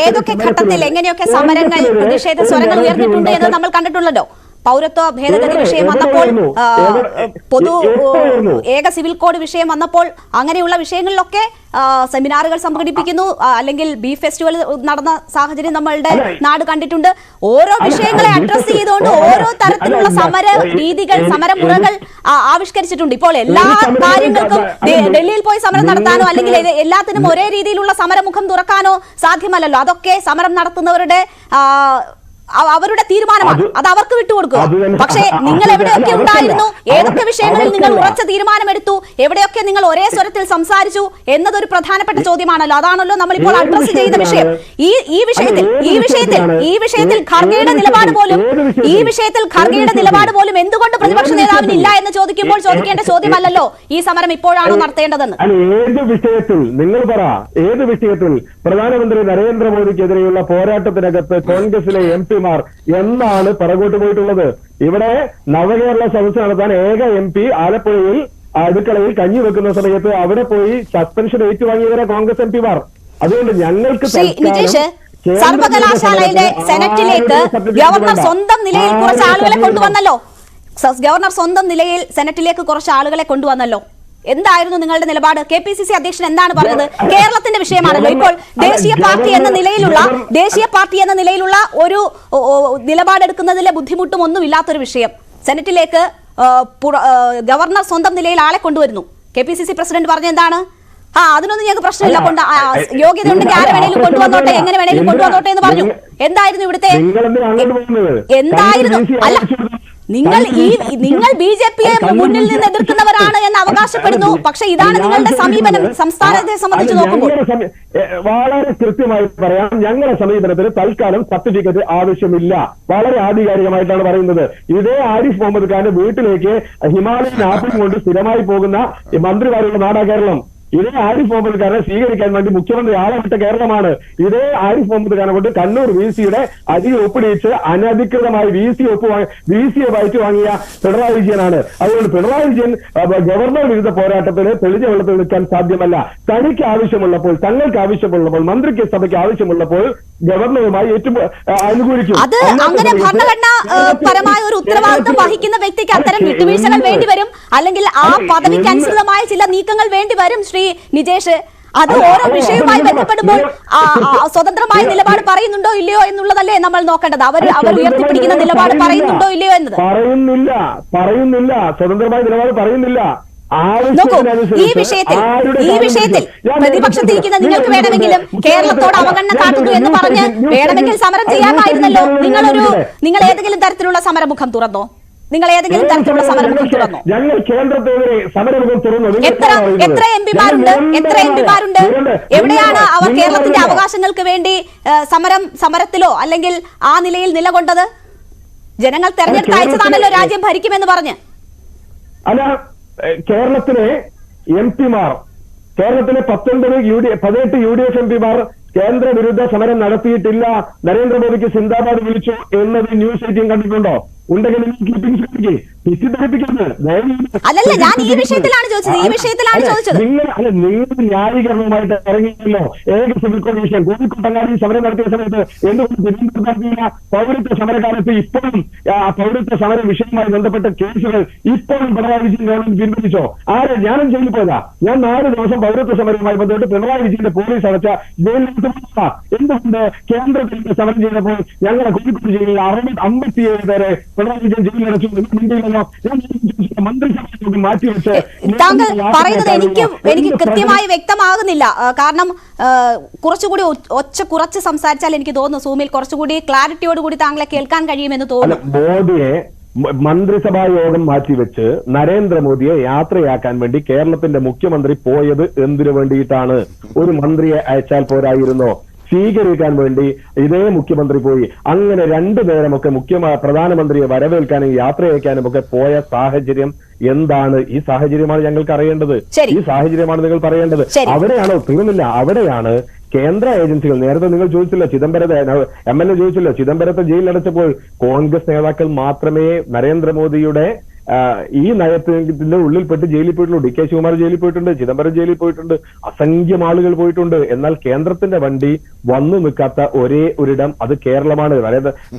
ഏതൊക്കെ ഘട്ടത്തിൽ എങ്ങനെയൊക്കെ സമരങ്ങൾ പ്രതിഷേധ സ്വരങ്ങൾ ഉയർന്നിട്ടുണ്ട് എന്ന് നമ്മൾ കണ്ടിട്ടുള്ളല്ലോ. പൗരത്വ ഭേദഗതി വിഷയം വന്നപ്പോൾ, പൊതു ഏക സിവിൽ കോഡ് വിഷയം വന്നപ്പോൾ അങ്ങനെയുള്ള വിഷയങ്ങളിലൊക്കെ സെമിനാറുകൾ സംഘടിപ്പിക്കുന്നു, അല്ലെങ്കിൽ ബീഫ് ഫെസ്റ്റിവൽ നടന്ന സാഹചര്യം നമ്മളുടെ നാട് കണ്ടിട്ടുണ്ട്. ഓരോ വിഷയങ്ങളെ അഡ്രസ് ചെയ്തുകൊണ്ട് ഓരോ തരത്തിലുള്ള സമര രീതികൾ, സമരമുറകൾ ആവിഷ്കരിച്ചിട്ടുണ്ട്. ഇപ്പോൾ എല്ലാ കാര്യങ്ങൾക്കും ഡൽഹിയിൽ പോയി സമരം നടത്താനോ അല്ലെങ്കിൽ എല്ലാത്തിനും ഒരേ രീതിയിലുള്ള സമരമുഖം തുറക്കാനോ സാധ്യമല്ലല്ലോ. അതൊക്കെ സമരം നടത്തുന്നവരുടെ അവരുടെ തീരുമാനമാണ്, അത് അവർക്ക് വിട്ടുകൊടുക്കുക. പക്ഷേ നിങ്ങൾ എവിടെയൊക്കെ ഉണ്ടായിരുന്നു, ഏതൊക്കെ വിഷയങ്ങളിൽ നിങ്ങൾ ഉറച്ച തീരുമാനമെടുത്തു, എവിടെയൊക്കെ നിങ്ങൾ ഒരേ സ്വരത്തിൽ സംസാരിച്ചു എന്നതൊരു പ്രധാനപ്പെട്ട ചോദ്യമാണല്ലോ. അതാണല്ലോ നമ്മൾ ഇപ്പോൾ അഡ്രസ് ചെയ്ത വിഷയം. ഈ വിഷയത്തിൽ ഖർഗെയുടെ നിലപാട് പോലും എന്തുകൊണ്ട് പ്രതിപക്ഷ നേതാവിന് ഇല്ല എന്ന് ചോദിക്കുമ്പോൾ ചോദിക്കേണ്ട ചോദ്യമല്ലല്ലോ ഈ സമരം ഇപ്പോഴാണോ നടത്തേണ്ടതെന്ന്. ഏത് വിഷയത്തിൽ നിങ്ങൾ പറ, ഏത് വിഷയത്തിൽ പ്രധാനമന്ത്രി നരേന്ദ്രമോദിക്കെതിരെയുള്ള പോരാട്ടത്തിനകത്ത് കോൺഗ്രസിലെ MP എന്നാണ് പിറകോട്ട് പോയിട്ടുള്ളത്? ഇവിടെ നവകേരള സദസ്സ് നടത്താൻ ഏക MP ആലപ്പുഴയിൽ അടുക്കളയിൽ കഞ്ഞി വെക്കുന്ന സമയത്ത് അവിടെ പോയി സസ്പെൻഷൻ ഏറ്റുവാങ്ങിയവരെ കോൺഗ്രസ് MP. അതുകൊണ്ട് ഞങ്ങൾക്ക് സർവകലാശാലയുടെ സെനറ്റിലേക്ക് ഗവർണർ സ്വന്തം നിലയിൽ കുറച്ച് ആളുകളെ കൊണ്ടുവന്നല്ലോ. എന്തായിരുന്നു നിങ്ങളുടെ നിലപാട്? KPCC അധ്യക്ഷൻ എന്താണ് പറഞ്ഞത്? കേരളത്തിന്റെ വിഷയമാണല്ലോ. ഇപ്പോൾ ദേശീയ പാർട്ടി എന്ന നിലയിലുള്ള ഒരു നിലപാടെടുക്കുന്നതിലെ ബുദ്ധിമുട്ടും ഒന്നും ഇല്ലാത്തൊരു വിഷയം സെനറ്റിലേക്ക് ഗവർണർ സ്വന്തം നിലയിൽ ആളെ കൊണ്ടുവരുന്നു. KPCC പ്രസിഡന്റ് പറഞ്ഞ എന്താണ്? അതിനൊന്നും ഞങ്ങൾക്ക് പ്രശ്നമില്ല, യോഗ്യത ഉണ്ടെങ്കിൽ ആരെ വേണേലും കൊണ്ടുവന്നോട്ടെ, എങ്ങനെ വേണേലും കൊണ്ടുവന്നോട്ടെ എന്ന് പറഞ്ഞു. എന്തായിരുന്നു ഇവിടുത്തെ അല്ല, നിങ്ങൾ BJPയെ മുന്നിൽ നിന്ന് എതിർക്കുന്നവരാണ് എന്ന് അവകാശപ്പെടുന്നു. പക്ഷെ ഇതാണ് നിങ്ങളുടെ സമീപനം സംസ്ഥാനത്തെ സംബന്ധിച്ച് നോക്കുമ്പോൾ. വളരെ കൃത്യമായി പറയാം, ഞങ്ങളുടെ സമീപനത്തിന് തൽക്കാലം സർട്ടിഫിക്കറ്റ് ആവശ്യമില്ല. വളരെ ആധികാരികമായിട്ടാണ് പറയുന്നത്. ഇതേ ആരിഫ് മുഹമ്മദ് ഖാന്റെ വീട്ടിലേക്ക് ഹിമാലയൻ ആപ്പിൾ കൊണ്ട് സ്ഥിരമായി പോകുന്ന മന്ത്രിമാരുള്ള നാടാ കേരളം. ഇതേ ആരിഫ് മുഹമ്മദ് ഖാനെ സ്വീകരിക്കാൻ വേണ്ടി മുഖ്യമന്ത്രി ആളെ വിട്ട കേരളമാണ്. ഇതേ ആരിഫ് മുഹമ്മദ് ഖാനെ കൊണ്ട് കണ്ണൂർ VCയുടെ അരി ഒപ്പിടിച്ച് അനധികൃതമായി VCയെ വയറ്റ് വാങ്ങിയ പിണറായി വിജയനാണ്. അതുകൊണ്ട് പിണറായി വിജയൻ ഗവർണർ വിരുദ്ധ പോരാട്ടത്തിന് തെളിഞ്ഞ വെള്ളത്തിൽ നിൽക്കാൻ സാധ്യമല്ല. തനിക്ക് ആവശ്യമുള്ളപ്പോൾ, തങ്ങൾക്ക് ആവശ്യമുള്ളപ്പോൾ, മന്ത്രിക്ക് സഭയ്ക്ക് ആവശ്യമുള്ളപ്പോൾ ഗവർണറുമായി അനുകൂലിക്കും. അത് അങ്ങനെ ഭരണഘടനാപരമായ ഒരു ഉത്തരവാദിത്വം വഹിക്കുന്ന വ്യക്തിക്ക് അത്തരം വിട്ടുവീഴ്ചകൾ വേണ്ടിവരും, അല്ലെങ്കിൽ ആ പദവിക്ക് അനുസൃതമായ ചില നീക്കങ്ങൾ വേണ്ടിവരും. ശ്രീ നിജേഷ്, അത് ഓരോ വിഷയവുമായി ബന്ധപ്പെടുമ്പോൾ സ്വതന്ത്രമായ നിലപാട് പറയുന്നുണ്ടോ ഇല്ലയോ എന്നുള്ളതല്ലേ നമ്മൾ നോക്കേണ്ടത്. അവർ ഉയർത്തിപ്പിടിക്കുന്ന നിലപാട് പറയുന്നുണ്ടോ ഇല്ലയോ എന്നത്. പറയുന്നില്ല സ്വതന്ത്രമായ നിലപാട് പറയുന്നില്ല. നോക്കൂ, ഈ വിഷയത്തിൽ പ്രതിപക്ഷത്തിരിക്കുന്ന നിങ്ങൾക്ക് വേണമെങ്കിലും കേരളത്തോട് അവഗണന കാട്ടുന്നു എന്ന് പറഞ്ഞ് വേണമെങ്കിൽ സമരം ചെയ്യാമായിരുന്നല്ലോ. നിങ്ങൾ ഏതെങ്കിലും തരത്തിലുള്ള സമരമുഖം തുറന്നോ? ഞങ്ങൾ കേന്ദ്രത്തിനെതിരെ സമരമുഖം തുറന്നു. എത്ര എംപിമാരുണ്ട്? എവിടെയാണ് അവർ കേരളത്തിന്റെ അവകാശങ്ങൾക്ക് വേണ്ടി സമരത്തിലോ അല്ലെങ്കിൽ ആ നിലയിൽ നിലകൊണ്ടത്? ജനങ്ങൾ തെരഞ്ഞെടുത്ത് അയച്ചതാണല്ലോ രാജ്യം ഭരിക്കുമെന്ന് പറഞ്ഞ്. അല്ല, കേരളത്തിലെ MP, കേരളത്തിലെ 18 UDF MP കേന്ദ്ര വിരുദ്ധ സമരം നടത്തിയിട്ടില്ല. നരേന്ദ്രമോദിക്ക് സിന്ദാബാദ് വിളിച്ചു എന്നത് ന്യൂസ് 18 കണ്ടിട്ടുണ്ടോ? ഉണ്ടെങ്കിൽ അല്ലല്ല, ഞാൻ ഈ വിഷയത്തിലാണ് ചോദിച്ചത്. നിങ്ങൾ ന്യായീകരണവുമായിട്ട് ഇറങ്ങിയല്ലോ. ഏക സിവിൽ കോഡ് വിഷയം കോഴിക്കോട്ടങ്ങാടി സമരം നടത്തിയ സമയത്ത് എന്തുകൊണ്ട് തിരുവനന്തപുരത്ത് നടത്തിയ പൗരത്വ സമരകാലത്ത് ഇപ്പോഴും പൗരത്വ സമര വിഷയവുമായി ബന്ധപ്പെട്ട കേസുകൾ ഇപ്പോഴും പിണറായി വിജയൻ ഗവൺമെന്റ് പിൻവലിച്ചോ? ഞാനും ജയിലിൽ പോയതാ. ഞാൻ 4 ദിവസം പൗരത്വ സമരവുമായി ബന്ധപ്പെട്ട് പിണറായി വിജയന്റെ പോലീസ് അടച്ച ജയിലിനകത്ത് പോയതാ. എന്തുകൊണ്ട് കേന്ദ്രത്തിൽ സമരം ചെയ്തപ്പോൾ ഞങ്ങളെ കോഴിക്കോട് ജയിലിൽ 57 പേരെ പിണറായി വിജയൻ ജയിലിലടച്ചു? മന്ത്രിസഭ മാറ്റിവെച്ച് താങ്കൾ പറയുന്നത് എനിക്ക് കൃത്യമായി വ്യക്തമാകുന്നില്ല. കാരണം കുറച്ചുകൂടി കുറച്ച് സംസാരിച്ചാൽ എനിക്ക് തോന്നുന്നു സൂമിൽ കുറച്ചുകൂടി ക്ലാരിറ്റിയോടുകൂടി താങ്കളെ കേൾക്കാൻ കഴിയുമെന്ന് തോന്നുന്നു. മോദിയെ മന്ത്രിസഭാ യോഗം മാറ്റിവെച്ച് നരേന്ദ്രമോദിയെ യാത്രയാക്കാൻ വേണ്ടി കേരളത്തിന്റെ മുഖ്യമന്ത്രി പോയത് എന്തിനു വേണ്ടിയിട്ടാണ്? ഒരു മന്ത്രിയെ അയച്ചാൽ പോരായിരുന്നോ? സ്വീകരിക്കാൻ വേണ്ടി ഇതേ മുഖ്യമന്ത്രി പോയി. അങ്ങനെ 2 നേരമൊക്കെ പ്രധാനമന്ത്രിയെ വരവേൽക്കാനും യാത്രയയക്കാനും ഒക്കെ പോയ സാഹചര്യം എന്താണ്? ഈ സാഹചര്യമാണ് ഞങ്ങൾക്ക് അറിയേണ്ടത്. ഈ സാഹചര്യമാണ് നിങ്ങൾ പറയേണ്ടത്. അവിടെയാണോ? തീർന്നില്ല. അവിടെയാണ് കേന്ദ്ര ഏജൻസികൾ. നേരത്തെ നിങ്ങൾ ചോദിച്ചില്ല, ചിദംബരത്തെ MLA ചോദിച്ചില്ല, ചിദംബരത്തെ ജയിലിലടച്ചപ്പോൾ കോൺഗ്രസ് നേതാക്കൾ മാത്രമേ നരേന്ദ്രമോദിയുടെ ഈ നയത്തിന്റെ ഉള്ളിൽപ്പെട്ട് ജയിലിൽ പോയിട്ടുള്ളൂ. ഡി കെ ശിവകുമാർ ജയിലിൽ പോയിട്ടുണ്ട്, ചിദംബരം ജയിലിൽ പോയിട്ടുണ്ട്, അസംഖ്യം ആളുകൾ പോയിട്ടുണ്ട്. എന്നാൽ കേന്ദ്രത്തിന്റെ വണ്ടി വന്നു നിൽക്കാത്ത ഒരേ ഒരിടം അത് കേരളമാണ്.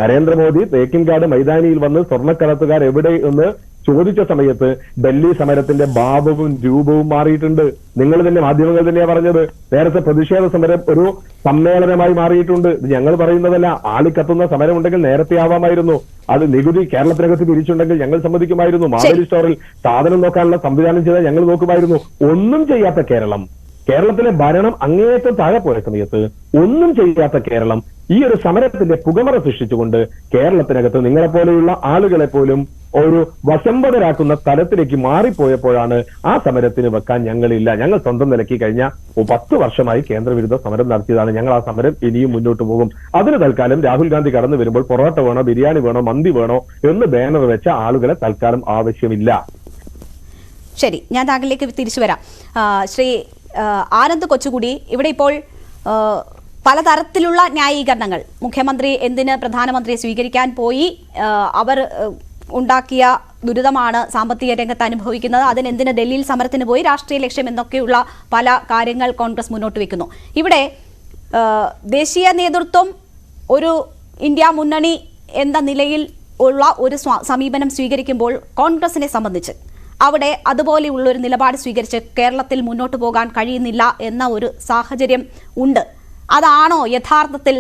നരേന്ദ്രമോദി തേക്കിൻകാട് മൈതാനിയിൽ വന്ന് സ്വർണ്ണക്കടത്തുകാർ എവിടെ എന്ന് ചോദിച്ച സമയത്ത് ഡൽഹി സമരത്തിന്റെ ഭാവവും രൂപവും മാറിയിട്ടുണ്ട്. നിങ്ങൾ തന്നെ, മാധ്യമങ്ങൾ തന്നെയാ പറഞ്ഞത്. നേരത്തെ പ്രതിഷേധ സമരം ഒരു സമ്മേളനമായി മാറിയിട്ടുണ്ട്. ഇത് ഞങ്ങൾ പറയുന്നതല്ല. ആളിക്കത്തുന്ന സമരം ഉണ്ടെങ്കിൽ നേരത്തെ ആവാമായിരുന്നു. അത് നികുതി കേരളത്തിനകത്ത് പിരിച്ചുണ്ടെങ്കിൽ ഞങ്ങൾ സമ്മതിക്കുമായിരുന്നു. മാവേലി സ്റ്റോറിൽ സാധനം നോക്കാനുള്ള സംവിധാനം ചെയ്താൽ ഞങ്ങൾ നോക്കുമായിരുന്നു. ഒന്നും ചെയ്യാത്ത കേരളം, കേരളത്തിലെ ഭരണം അങ്ങേയറ്റം താഴെ പോയ സമയത്ത് ഒന്നും ചെയ്യാത്ത കേരളം ഈ ഒരു സമരത്തിന്റെ പുകമറ സൃഷ്ടിച്ചുകൊണ്ട് കേരളത്തിനകത്ത് നിങ്ങളെപ്പോലെയുള്ള ആളുകളെ പോലും ഒരു വശംബദരാക്കുന്ന തലത്തിലേക്ക് മാറിപ്പോയപ്പോഴാണ് ആ സമരത്തിന് വെക്കാൻ ഞങ്ങളില്ല. ഞങ്ങൾ സ്വന്തം നിലയ്ക്ക് കഴിഞ്ഞ 10 വർഷമായി കേന്ദ്രവിരുദ്ധ സമരം നടത്തിയതാണ്. ഞങ്ങൾ ആ സമരം ഇനിയും മുന്നോട്ട് പോകും. അതിന് തൽക്കാലം രാഹുൽ ഗാന്ധി കടന്നു വരുമ്പോൾ പൊറോട്ട വേണോ, ബിരിയാണി വേണോ, മന്തി വേണോ എന്ന് ബാനർ വെച്ച ആളുകളെ തൽക്കാലം ആവശ്യമില്ല. ശരി, ഞാൻ താങ്കളിലേക്ക് തിരിച്ചു വരാം. ശ്രീ ആനന്ദ് കൊച്ചുകുടി, ഇവിടെ ഇപ്പോൾ പലതരത്തിലുള്ള ന്യായീകരണങ്ങൾ. മുഖ്യമന്ത്രി എന്തിന് പ്രധാനമന്ത്രിയെ സ്വീകരിക്കാൻ പോയി, അവർ ഉണ്ടാക്കിയ ദുരിതമാണ് സാമ്പത്തിക രംഗത്ത് അനുഭവിക്കുന്നത്, അതിനെന്തിന് ഡൽഹിയിൽ സമരത്തിന് പോയി, രാഷ്ട്രീയ ലക്ഷ്യം എന്നൊക്കെയുള്ള പല കാര്യങ്ങൾ കോൺഗ്രസ് മുന്നോട്ട് വെക്കുന്നു. ഇവിടെ ദേശീയ നേതൃത്വം ഒരു ഇന്ത്യ മുന്നണി എന്ന നിലയിൽ ഉള്ള ഒരു സമീപനം സ്വീകരിക്കുമ്പോൾ കോൺഗ്രസിനെ സംബന്ധിച്ച് അവിടെ അതുപോലെയുള്ള ഒരു നിലപാട് സ്വീകരിച്ച് കേരളത്തിൽ മുന്നോട്ട് പോകാൻ കഴിയുന്നില്ല എന്ന ഒരു സാഹചര്യം ഉണ്ട്. അതാണോ യഥാർത്ഥത്തിൽ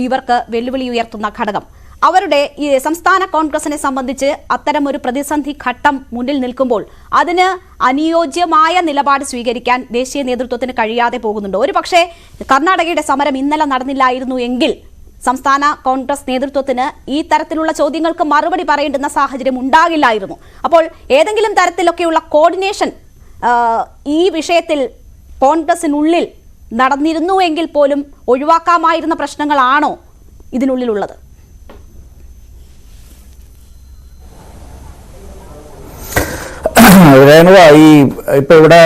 ഇവർക്ക് വെല്ലുവിളി ഉയർത്തുന്ന ഘടകം? അവരുടെ ഈ സംസ്ഥാന കോൺഗ്രസിനെ സംബന്ധിച്ച് അത്തരമൊരു പ്രതിസന്ധി ഘട്ടം മുന്നിൽ നിൽക്കുമ്പോൾ അതിന് അനുയോജ്യമായ നിലപാട് സ്വീകരിക്കാൻ ദേശീയ നേതൃത്വത്തിന് കഴിയാതെ പോകുന്നുണ്ട്. ഒരു പക്ഷേ കർണാടകയുടെ സമരം ഇന്നലെ നടന്നില്ലായിരുന്നു എങ്കിൽ സംസ്ഥാന കോൺഗ്രസ് നേതൃത്വത്തിന് ഈ തരത്തിലുള്ള ചോദ്യങ്ങൾക്ക് മറുപടി പറയേണ്ടുന്ന സാഹചര്യം ഉണ്ടാകില്ലായിരുന്നു. അപ്പോൾ ഏതെങ്കിലും തരത്തിലൊക്കെയുള്ള കോർഡിനേഷൻ ഈ വിഷയത്തിൽ കോൺഗ്രസിനുള്ളിൽ നടന്നിരുന്നുവെങ്കിൽ പോലും ഒഴിവാക്കാമായിരുന്ന പ്രശ്നങ്ങളാണോ ഇതിനുള്ളിലുള്ളത്? രേണുക, ഈ ഇപ്പൊ ഇവിടെ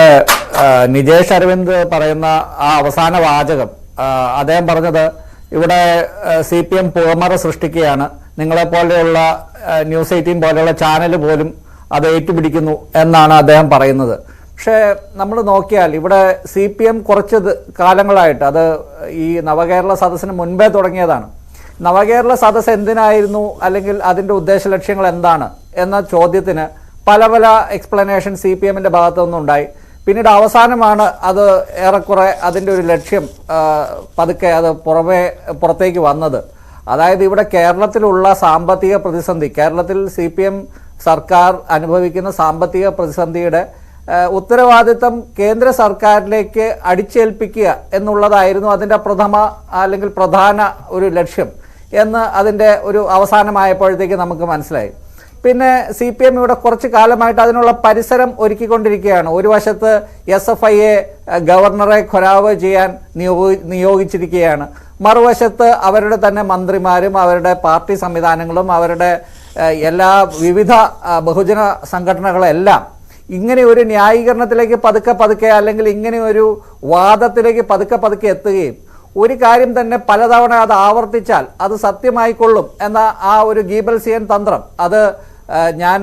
നിജേഷ് അരവിന്ദ് പറയുന്ന ആ അവസാന വാചകം, അദ്ദേഹം പറഞ്ഞത് ഇവിടെ CPM പുകമറ സൃഷ്ടിക്കുകയാണ്, നിങ്ങളെപ്പോലെയുള്ള ന്യൂസ് 18 പോലെയുള്ള ചാനൽ പോലും അത് ഏറ്റുപിടിക്കുന്നു എന്നാണ് അദ്ദേഹം പറയുന്നത്. പക്ഷേ നമ്മൾ നോക്കിയാൽ ഇവിടെ CPM കുറച്ച് കാലങ്ങളായിട്ട്, അത് ഈ നവകേരള സദസ്സിന് മുൻപേ തുടങ്ങിയതാണ്. നവകേരള സദസ്സ് എന്തിനായിരുന്നു, അല്ലെങ്കിൽ അതിൻ്റെ ഉദ്ദേശ ലക്ഷ്യങ്ങൾ എന്താണ് എന്ന ചോദ്യത്തിന് പല പല എക്സ്പ്ലനേഷൻ CPMന്റെ ഭാഗത്തു നിന്നുണ്ടായി. പിന്നീട് അവസാനമാണ് അത് ഏറെക്കുറെ അതിൻ്റെ ഒരു ലക്ഷ്യം പതുക്കെ അത് പുറത്തേക്ക് വന്നത്. അതായത് ഇവിടെ കേരളത്തിലുള്ള സാമ്പത്തിക പ്രതിസന്ധി, കേരളത്തിൽ CPM സർക്കാർ അനുഭവിക്കുന്ന സാമ്പത്തിക പ്രതിസന്ധിയുടെ ഉത്തരവാദിത്തം കേന്ദ്ര സർക്കാരിലേക്ക് അടിച്ചേൽപ്പിക്കുക എന്നുള്ളതായിരുന്നു അതിൻ്റെ പ്രധാന ഒരു ലക്ഷ്യം എന്ന് അതിൻ്റെ ഒരു അവസാനമായപ്പോഴത്തേക്ക് നമുക്ക് മനസ്സിലായി. പിന്നെ CPM ഇവിടെ കുറച്ച് കാലമായിട്ട് അതിനുള്ള പരിസരം ഒരുക്കിക്കൊണ്ടിരിക്കുകയാണ്. ഒരു വശത്ത് SFIയെ ഗവർണറെ ഖൊരാവ് ചെയ്യാൻ നിയോഗിച്ചിരിക്കുകയാണ്. മറുവശത്ത് അവരുടെ തന്നെ മന്ത്രിമാരും അവരുടെ പാർട്ടി സംവിധാനങ്ങളും അവരുടെ എല്ലാ വിവിധ ബഹുജന സംഘടനകളെല്ലാം ഇങ്ങനെ ഒരു ന്യായീകരണത്തിലേക്ക് പതുക്കെ അല്ലെങ്കിൽ ഇങ്ങനെ ഒരു വാദത്തിലേക്ക് പതുക്കെ എത്തുകയും ഒരു കാര്യം തന്നെ പലതവണ അത് ആവർത്തിച്ചാൽ അത് സത്യമായിക്കൊള്ളും എന്ന ആ ഒരു ഗീബൽസിയൻ തന്ത്രം, അത് ഞാൻ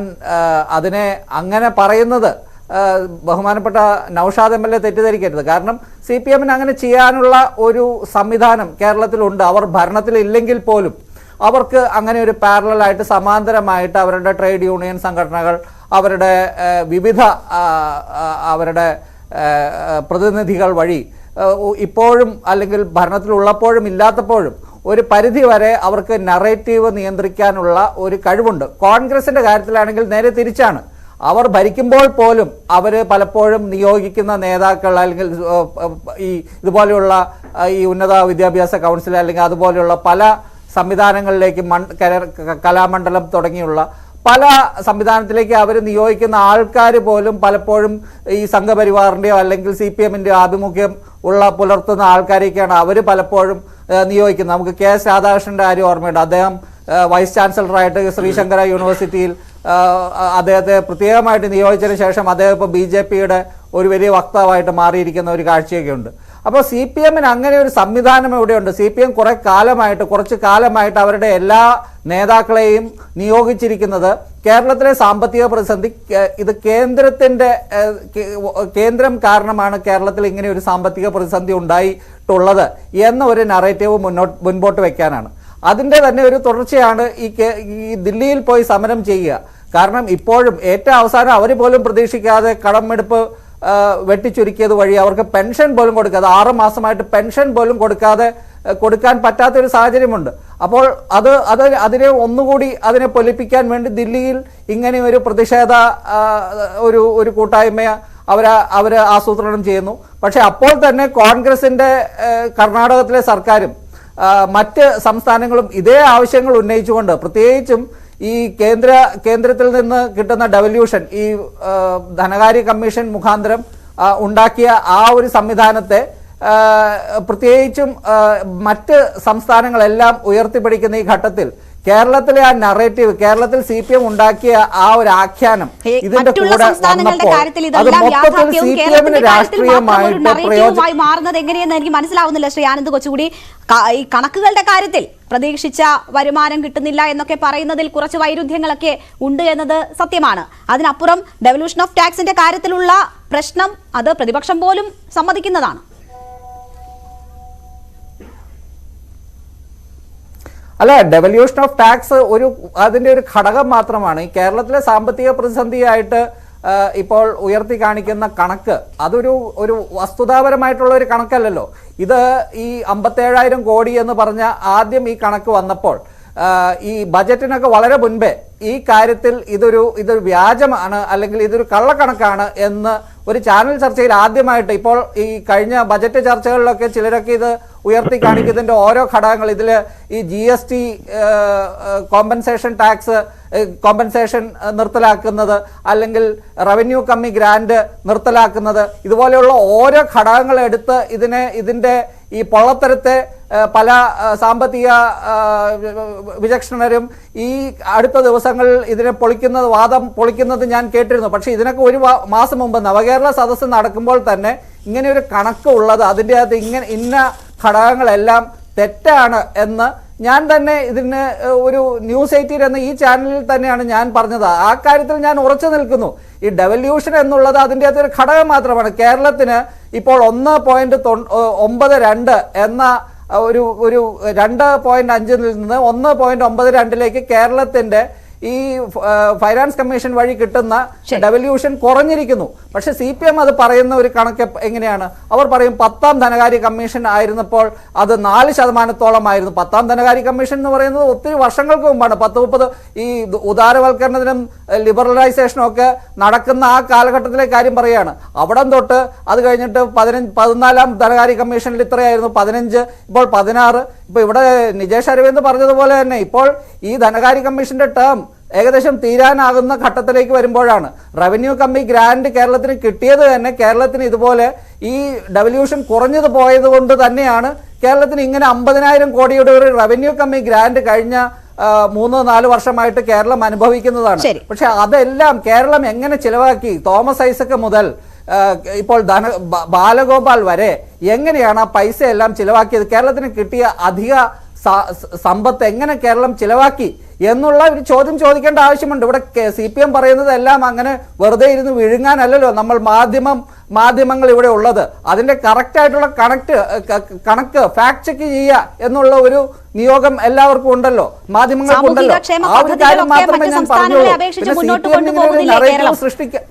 അതിനെ അങ്ങനെ പറയുന്നത് ബഹുമാനപ്പെട്ട നൌഷാദ് MLA തെറ്റിദ്ധരിക്കരുത്. കാരണം CPMന് അങ്ങനെ ചെയ്യാനുള്ള ഒരു സംവിധാനം കേരളത്തിലുണ്ട്. അവർ ഭരണത്തിലില്ലെങ്കിൽ പോലും അവർക്ക് അങ്ങനെ ഒരു പാരലലായിട്ട് സമാന്തരമായിട്ട് അവരുടെ ട്രേഡ് യൂണിയൻ സംഘടനകൾ, അവരുടെ വിവിധ അവരുടെ പ്രതിനിധികൾ വഴി ഇപ്പോഴും അല്ലെങ്കിൽ ഭരണത്തിലുള്ളപ്പോഴും ഇല്ലാത്തപ്പോഴും ഒരു പരിധി വരെ അവർക്ക് നറേറ്റീവ് നിയന്ത്രിക്കാനുള്ള ഒരു കഴിവുണ്ട്. കോൺഗ്രസിന്റെ കാര്യത്തിലാണെങ്കിൽ നേരെ തിരിച്ചാണ്. അവർ ഭരിക്കുമ്പോൾ പോലും അവർ പലപ്പോഴും നിയോഗിക്കുന്ന നേതാക്കൾ അല്ലെങ്കിൽ ഇതുപോലെയുള്ള ഈ ഉന്നത വിദ്യാഭ്യാസ കൗൺസിൽ അല്ലെങ്കിൽ അതുപോലെയുള്ള പല സംവിധാനങ്ങളിലേക്ക് കലാമണ്ഡലം തുടങ്ങിയുള്ള പല സംവിധാനത്തിലേക്ക് അവർ നിയോഗിക്കുന്ന ആൾക്കാർ പോലും പലപ്പോഴും ഈ സംഘപരിവാറിൻ്റെയോ അല്ലെങ്കിൽ CPMന്റെ ആഭിമുഖ്യം പുലർത്തുന്ന ആൾക്കാരെയൊക്കെയാണ് അവർ പലപ്പോഴും നിയോഗിക്കുന്നത്. നമുക്ക് KS രാധാകൃഷ്ണന്റെ കാര്യം ഓർമ്മയുണ്ട്. അദ്ദേഹം വൈസ് ചാൻസലറായിട്ട് ശ്രീശങ്കര യൂണിവേഴ്സിറ്റിയിൽ അദ്ദേഹത്തെ പ്രത്യേകമായിട്ട് നിയോഗിച്ചതിന് ശേഷം അദ്ദേഹം ഇപ്പോൾ BJPയുടെ ഒരു വലിയ വക്താവായിട്ട് മാറിയിരിക്കുന്ന ഒരു കാഴ്ചയൊക്കെ ഉണ്ട്. അപ്പോൾ CPMന് അങ്ങനെ ഒരു സംവിധാനം ഇവിടെയുണ്ട്. CPM കുറച്ച് കാലമായിട്ട് അവരുടെ എല്ലാ നേതാക്കളെയും നിയോഗിച്ചിരിക്കുന്നത് കേരളത്തിലെ സാമ്പത്തിക പ്രതിസന്ധി ഇത് കേന്ദ്രം കാരണമാണ് കേരളത്തിൽ ഇങ്ങനെ ഒരു സാമ്പത്തിക പ്രതിസന്ധി ഉണ്ടായിട്ടുള്ളത് എന്ന ഒരു നറേറ്റീവ് മുൻപോട്ട് വെക്കാനാണ്. അതിന്റെ തന്നെ ഒരു തുടർച്ചയാണ് ഈ ദില്ലിയിൽ പോയി സമരം ചെയ്യുക. കാരണം ഇപ്പോഴും ഏറ്റവും അവസാനം അവർ പോലും പ്രതീക്ഷിക്കാതെ കടമെടുപ്പ് വെട്ടിച്ചുരുക്കിയത് വഴി അവർക്ക് പെൻഷൻ പോലും കൊടുക്കാതെ 6 മാസമായിട്ട് പെൻഷൻ പോലും കൊടുക്കാൻ പറ്റാത്തൊരു സാഹചര്യമുണ്ട്. അപ്പോൾ അതിനെ ഒന്നുകൂടി അതിനെ പൊലിപ്പിക്കാൻ വേണ്ടി ദില്ലിയിൽ ഇങ്ങനെ ഒരു പ്രതിഷേധ ഒരു കൂട്ടായ്മ അവര് ആസൂത്രണം ചെയ്യുന്നു. പക്ഷെ അപ്പോൾ തന്നെ കോൺഗ്രസിന്റെ കർണാടകത്തിലെ സർക്കാരും മറ്റ് സംസ്ഥാനങ്ങളും ഇതേ ആവശ്യങ്ങൾ ഉന്നയിച്ചുകൊണ്ട്, പ്രത്യേകിച്ചും ഈ കേന്ദ്രത്തിൽ നിന്ന് കിട്ടുന്ന ഡെവല്യൂഷൻ, ഈ ധനകാര്യ കമ്മീഷൻ മുഖാന്തരം ഉണ്ടാക്കിയ ആ ഒരു സംവിധാനത്തെ പ്രത്യേകിച്ചും മറ്റ് സംസ്ഥാനങ്ങളെല്ലാം ഉയർത്തിപ്പിടിക്കുന്ന ഈ ഘട്ടത്തിൽ കേരളത്തിലെ ആ നറേറ്റീവ്, കേരളത്തിൽ CPM ഉണ്ടാക്കിയ ആ ഒരു ആഖ്യാനം ഇതിന്റെ കൂടെ വന്നപ്പോൾ അത് മൊത്തത്തിൽ CPM-ന് രാഷ്ട്രീയമായിട്ട് മാറുന്നത് എങ്ങനെയെന്ന് എനിക്ക് മനസ്സിലാവുന്നില്ല. ശ്രീ ആനന്ദ് കൊച്ചുകൂടി, ഈ കണക്കുകളുടെ കാര്യത്തിൽ പ്രതീക്ഷിച്ച വരുമാനം കിട്ടുന്നില്ല എന്നൊക്കെ പറയുന്നതിൽ കുറച്ച് വൈരുദ്ധ്യങ്ങളൊക്കെ ഉണ്ട് എന്നത് സത്യമാണ്. അതിനപ്പുറം ഡെവല്യൂഷൻ ഓഫ് ടാക്സിന്റെ കാര്യത്തിലുള്ള പ്രശ്നം അത് പ്രതിപക്ഷം പോലും സമ്മതിക്കുന്നതാണ്. അല്ല, ഡെവല്യൂഷൻ ഓഫ് ടാക്സ് അതിന്റെ ഒരു ഘടകം മാത്രമാണ്. ഈ കേരളത്തിലെ സാമ്പത്തിക പ്രതിസന്ധിയായിട്ട് ഇപ്പോൾ ഉയർത്തി കാണിക്കുന്ന കണക്ക് അതൊരു വസ്തുതാപരമായിട്ടുള്ള ഒരു കണക്കല്ലല്ലോ. ഇത് ഈ 57,000 കോടി എന്ന് പറഞ്ഞ ആദ്യം ഈ കണക്ക് വന്നപ്പോൾ ഈ ബജറ്റിനൊക്കെ വളരെ മുൻപേ ഈ കാര്യത്തിൽ ഇതൊരു വ്യാജമാണ് അല്ലെങ്കിൽ ഇതൊരു കള്ളക്കണക്കാണ് എന്ന് ഒരു ചാനൽ ചർച്ചയിൽ ആദ്യമായിട്ട്, ഇപ്പോൾ ഈ കഴിഞ്ഞ ബജറ്റ് ചർച്ചകളിലൊക്കെ ചിലരൊക്കെ ഇത് ഉയർത്തി കാണിക്കുന്നതിന്റെ ഓരോ ഘടകങ്ങൾ, ഇതിൽ ഈ GST കോമ്പൻസേഷൻ ടാക്സ് കോമ്പൻസേഷൻ നിർത്തലാക്കുന്നത്, അല്ലെങ്കിൽ റവന്യൂ കമ്മി ഗ്രാന്റ് നിർത്തലാക്കുന്നത്, ഇതുപോലെയുള്ള ഓരോ ഘടകങ്ങൾ എടുത്ത് ഇതിന്റെ ഈ പൊള്ളത്തരത്തെ പല സാമ്പത്തിക വിചക്ഷണരും ഈ അടുത്ത ദിവസങ്ങളിൽ ഇതിനെ വാദം പൊളിക്കുന്നത് ഞാൻ കേട്ടിരുന്നു. പക്ഷെ ഇതിനൊക്കെ ഒരു മാസം മുമ്പ് നവകേരള സദസ്സ് നടക്കുമ്പോൾ തന്നെ ഇങ്ങനെ ഒരു കണക്ക് ഉള്ളത്, അതിൻ്റെ അകത്ത് ഇന്ന ഘടകങ്ങളെല്ലാം തെറ്റാണ് എന്ന് ഞാൻ തന്നെ ഇതിന് ഒരു ന്യൂസ് 18 എന്ന ഈ ചാനലിൽ തന്നെയാണ് ഞാൻ പറഞ്ഞത്. ആ കാര്യത്തിൽ ഞാൻ ഉറച്ചു നിൽക്കുന്നു. ഈ ഡെവല്യൂഷൻ എന്നുള്ളത് അതിൻ്റെ അകത്തൊരു ഘടകം മാത്രമാണ്. കേരളത്തിന് ഇപ്പോൾ 1.92 എന്ന ഒരു 2.5 നിന്ന് 1.92 കേരളത്തിന്റെ ഈ ഫൈനാൻസ് കമ്മീഷൻ വഴി കിട്ടുന്ന ഡെവല്യൂഷൻ കുറഞ്ഞിരിക്കുന്നു. പക്ഷെ CPM അത് പറയുന്ന ഒരു കണക്ക് എങ്ങനെയാണ്? അവർ പറയും 10ാം ധനകാര്യ കമ്മീഷൻ ആയിരുന്നപ്പോൾ അത് 4% ആയിരുന്നു. 10ാം ധനകാര്യ കമ്മീഷൻ എന്ന് പറയുന്നത് ഒത്തിരി വർഷങ്ങൾക്ക് മുമ്പാണ്. 10-30 ഈ ഉദാരവൽക്കരണത്തിനും ലിബറലൈസേഷനും ഒക്കെ നടക്കുന്ന ആ കാലഘട്ടത്തിലെ കാര്യം പറയുകയാണ്. അവിടം തൊട്ട് അത് കഴിഞ്ഞിട്ട് 14ാം ധനകാര്യ കമ്മീഷനിൽ ഇത്രയായിരുന്നു, 15, ഇപ്പോൾ 16. ഇപ്പൊ ഇവിടെ നിജേഷ് അരവിന്ദ് പറഞ്ഞതുപോലെ തന്നെ ഇപ്പോൾ ഈ ധനകാര്യ കമ്മീഷന്റെ ടേം ഏകദേശം തീരാനാകുന്ന ഘട്ടത്തിലേക്ക് വരുമ്പോഴാണ് റവന്യൂ കമ്മി ഗ്രാന്റ് കേരളത്തിന് കിട്ടിയത് തന്നെ കേരളത്തിന് ഇതുപോലെ ഈ ഡെവല്യൂഷൻ കുറഞ്ഞത് പോയത് കൊണ്ട് തന്നെയാണ് കേരളത്തിന് ഇങ്ങനെ 50,000 കോടിയുടെ ഒരു റവന്യൂ കമ്മി ഗ്രാന്റ് കഴിഞ്ഞ 3-4 വർഷമായിട്ട് കേരളം അനുഭവിക്കുന്നതാണ്. പക്ഷെ അതെല്ലാം കേരളം എങ്ങനെ ചിലവാക്കി, തോമസ് ഐസക് മുതൽ ഇപ്പോൾ ബാലഗോപാൽ വരെ എങ്ങനെയാണ് ആ പൈസ എല്ലാം ചിലവാക്കിയത്, കേരളത്തിന് കിട്ടിയ അധിക സമ്പത്ത് എങ്ങനെ കേരളം ചിലവാക്കി എന്നുള്ള ഒരു ചോദ്യം ചോദിക്കേണ്ട ആവശ്യമുണ്ട്. ഇവിടെ CPM പറയുന്നത് എല്ലാം അങ്ങനെ വെറുതെ ഇരുന്ന് വിഴുങ്ങാനല്ലല്ലോ നമ്മൾ മാധ്യമങ്ങൾ ഇവിടെ ഉള്ളത്. അതിന്റെ കറക്റ്റ് ആയിട്ടുള്ള കണക്ക് ഫാക്ട് ചെക്ക് ചെയ്യുക എന്നുള്ള ഒരു നിയോഗം എല്ലാവർക്കും ഉണ്ടല്ലോ, മാധ്യമങ്ങൾക്ക് ഉണ്ടല്ലോ. ആ ഒരു കാര്യം മാത്രമേ ഞാൻ പറഞ്ഞുള്ളൂ. സൃഷ്ടിക്കുക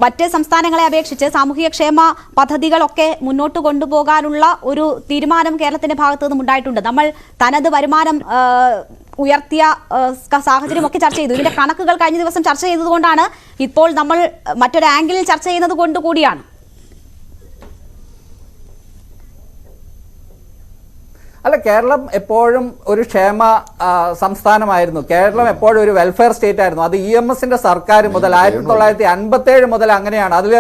മറ്റ് സംസ്ഥാനങ്ങളെ അപേക്ഷിച്ച് സാമൂഹിക ക്ഷേമ പദ്ധതികളൊക്കെ മുന്നോട്ട് കൊണ്ടുപോകാനുള്ള ഒരു തീരുമാനം കേരളത്തിന്റെ ഭാഗത്തു നിന്നും ഉണ്ടായിട്ടുണ്ട്. നമ്മൾ തനത് വരുമാനം ഉയർത്തിയ സാഹചര്യമൊക്കെ ചർച്ച ചെയ്തു. ഇതിന്റെ കണക്കുകൾ കഴിഞ്ഞ ദിവസം ചർച്ച ചെയ്തതുകൊണ്ടാണ് ഇപ്പോൾ നമ്മൾ മറ്റൊരു ആംഗിളിൽ ചർച്ച ചെയ്യുന്നത് കൊണ്ട് കൂടിയാണ്. അല്ല, കേരളം എപ്പോഴും ഒരു ക്ഷേമ സംസ്ഥാനമായിരുന്നു. കേരളം എപ്പോഴും ഒരു വെൽഫെയർ സ്റ്റേറ്റ് ആയിരുന്നു. അത് EMSന്റെ സർക്കാർ മുതൽ 1957 മുതൽ അങ്ങനെയാണ്. അതിൽ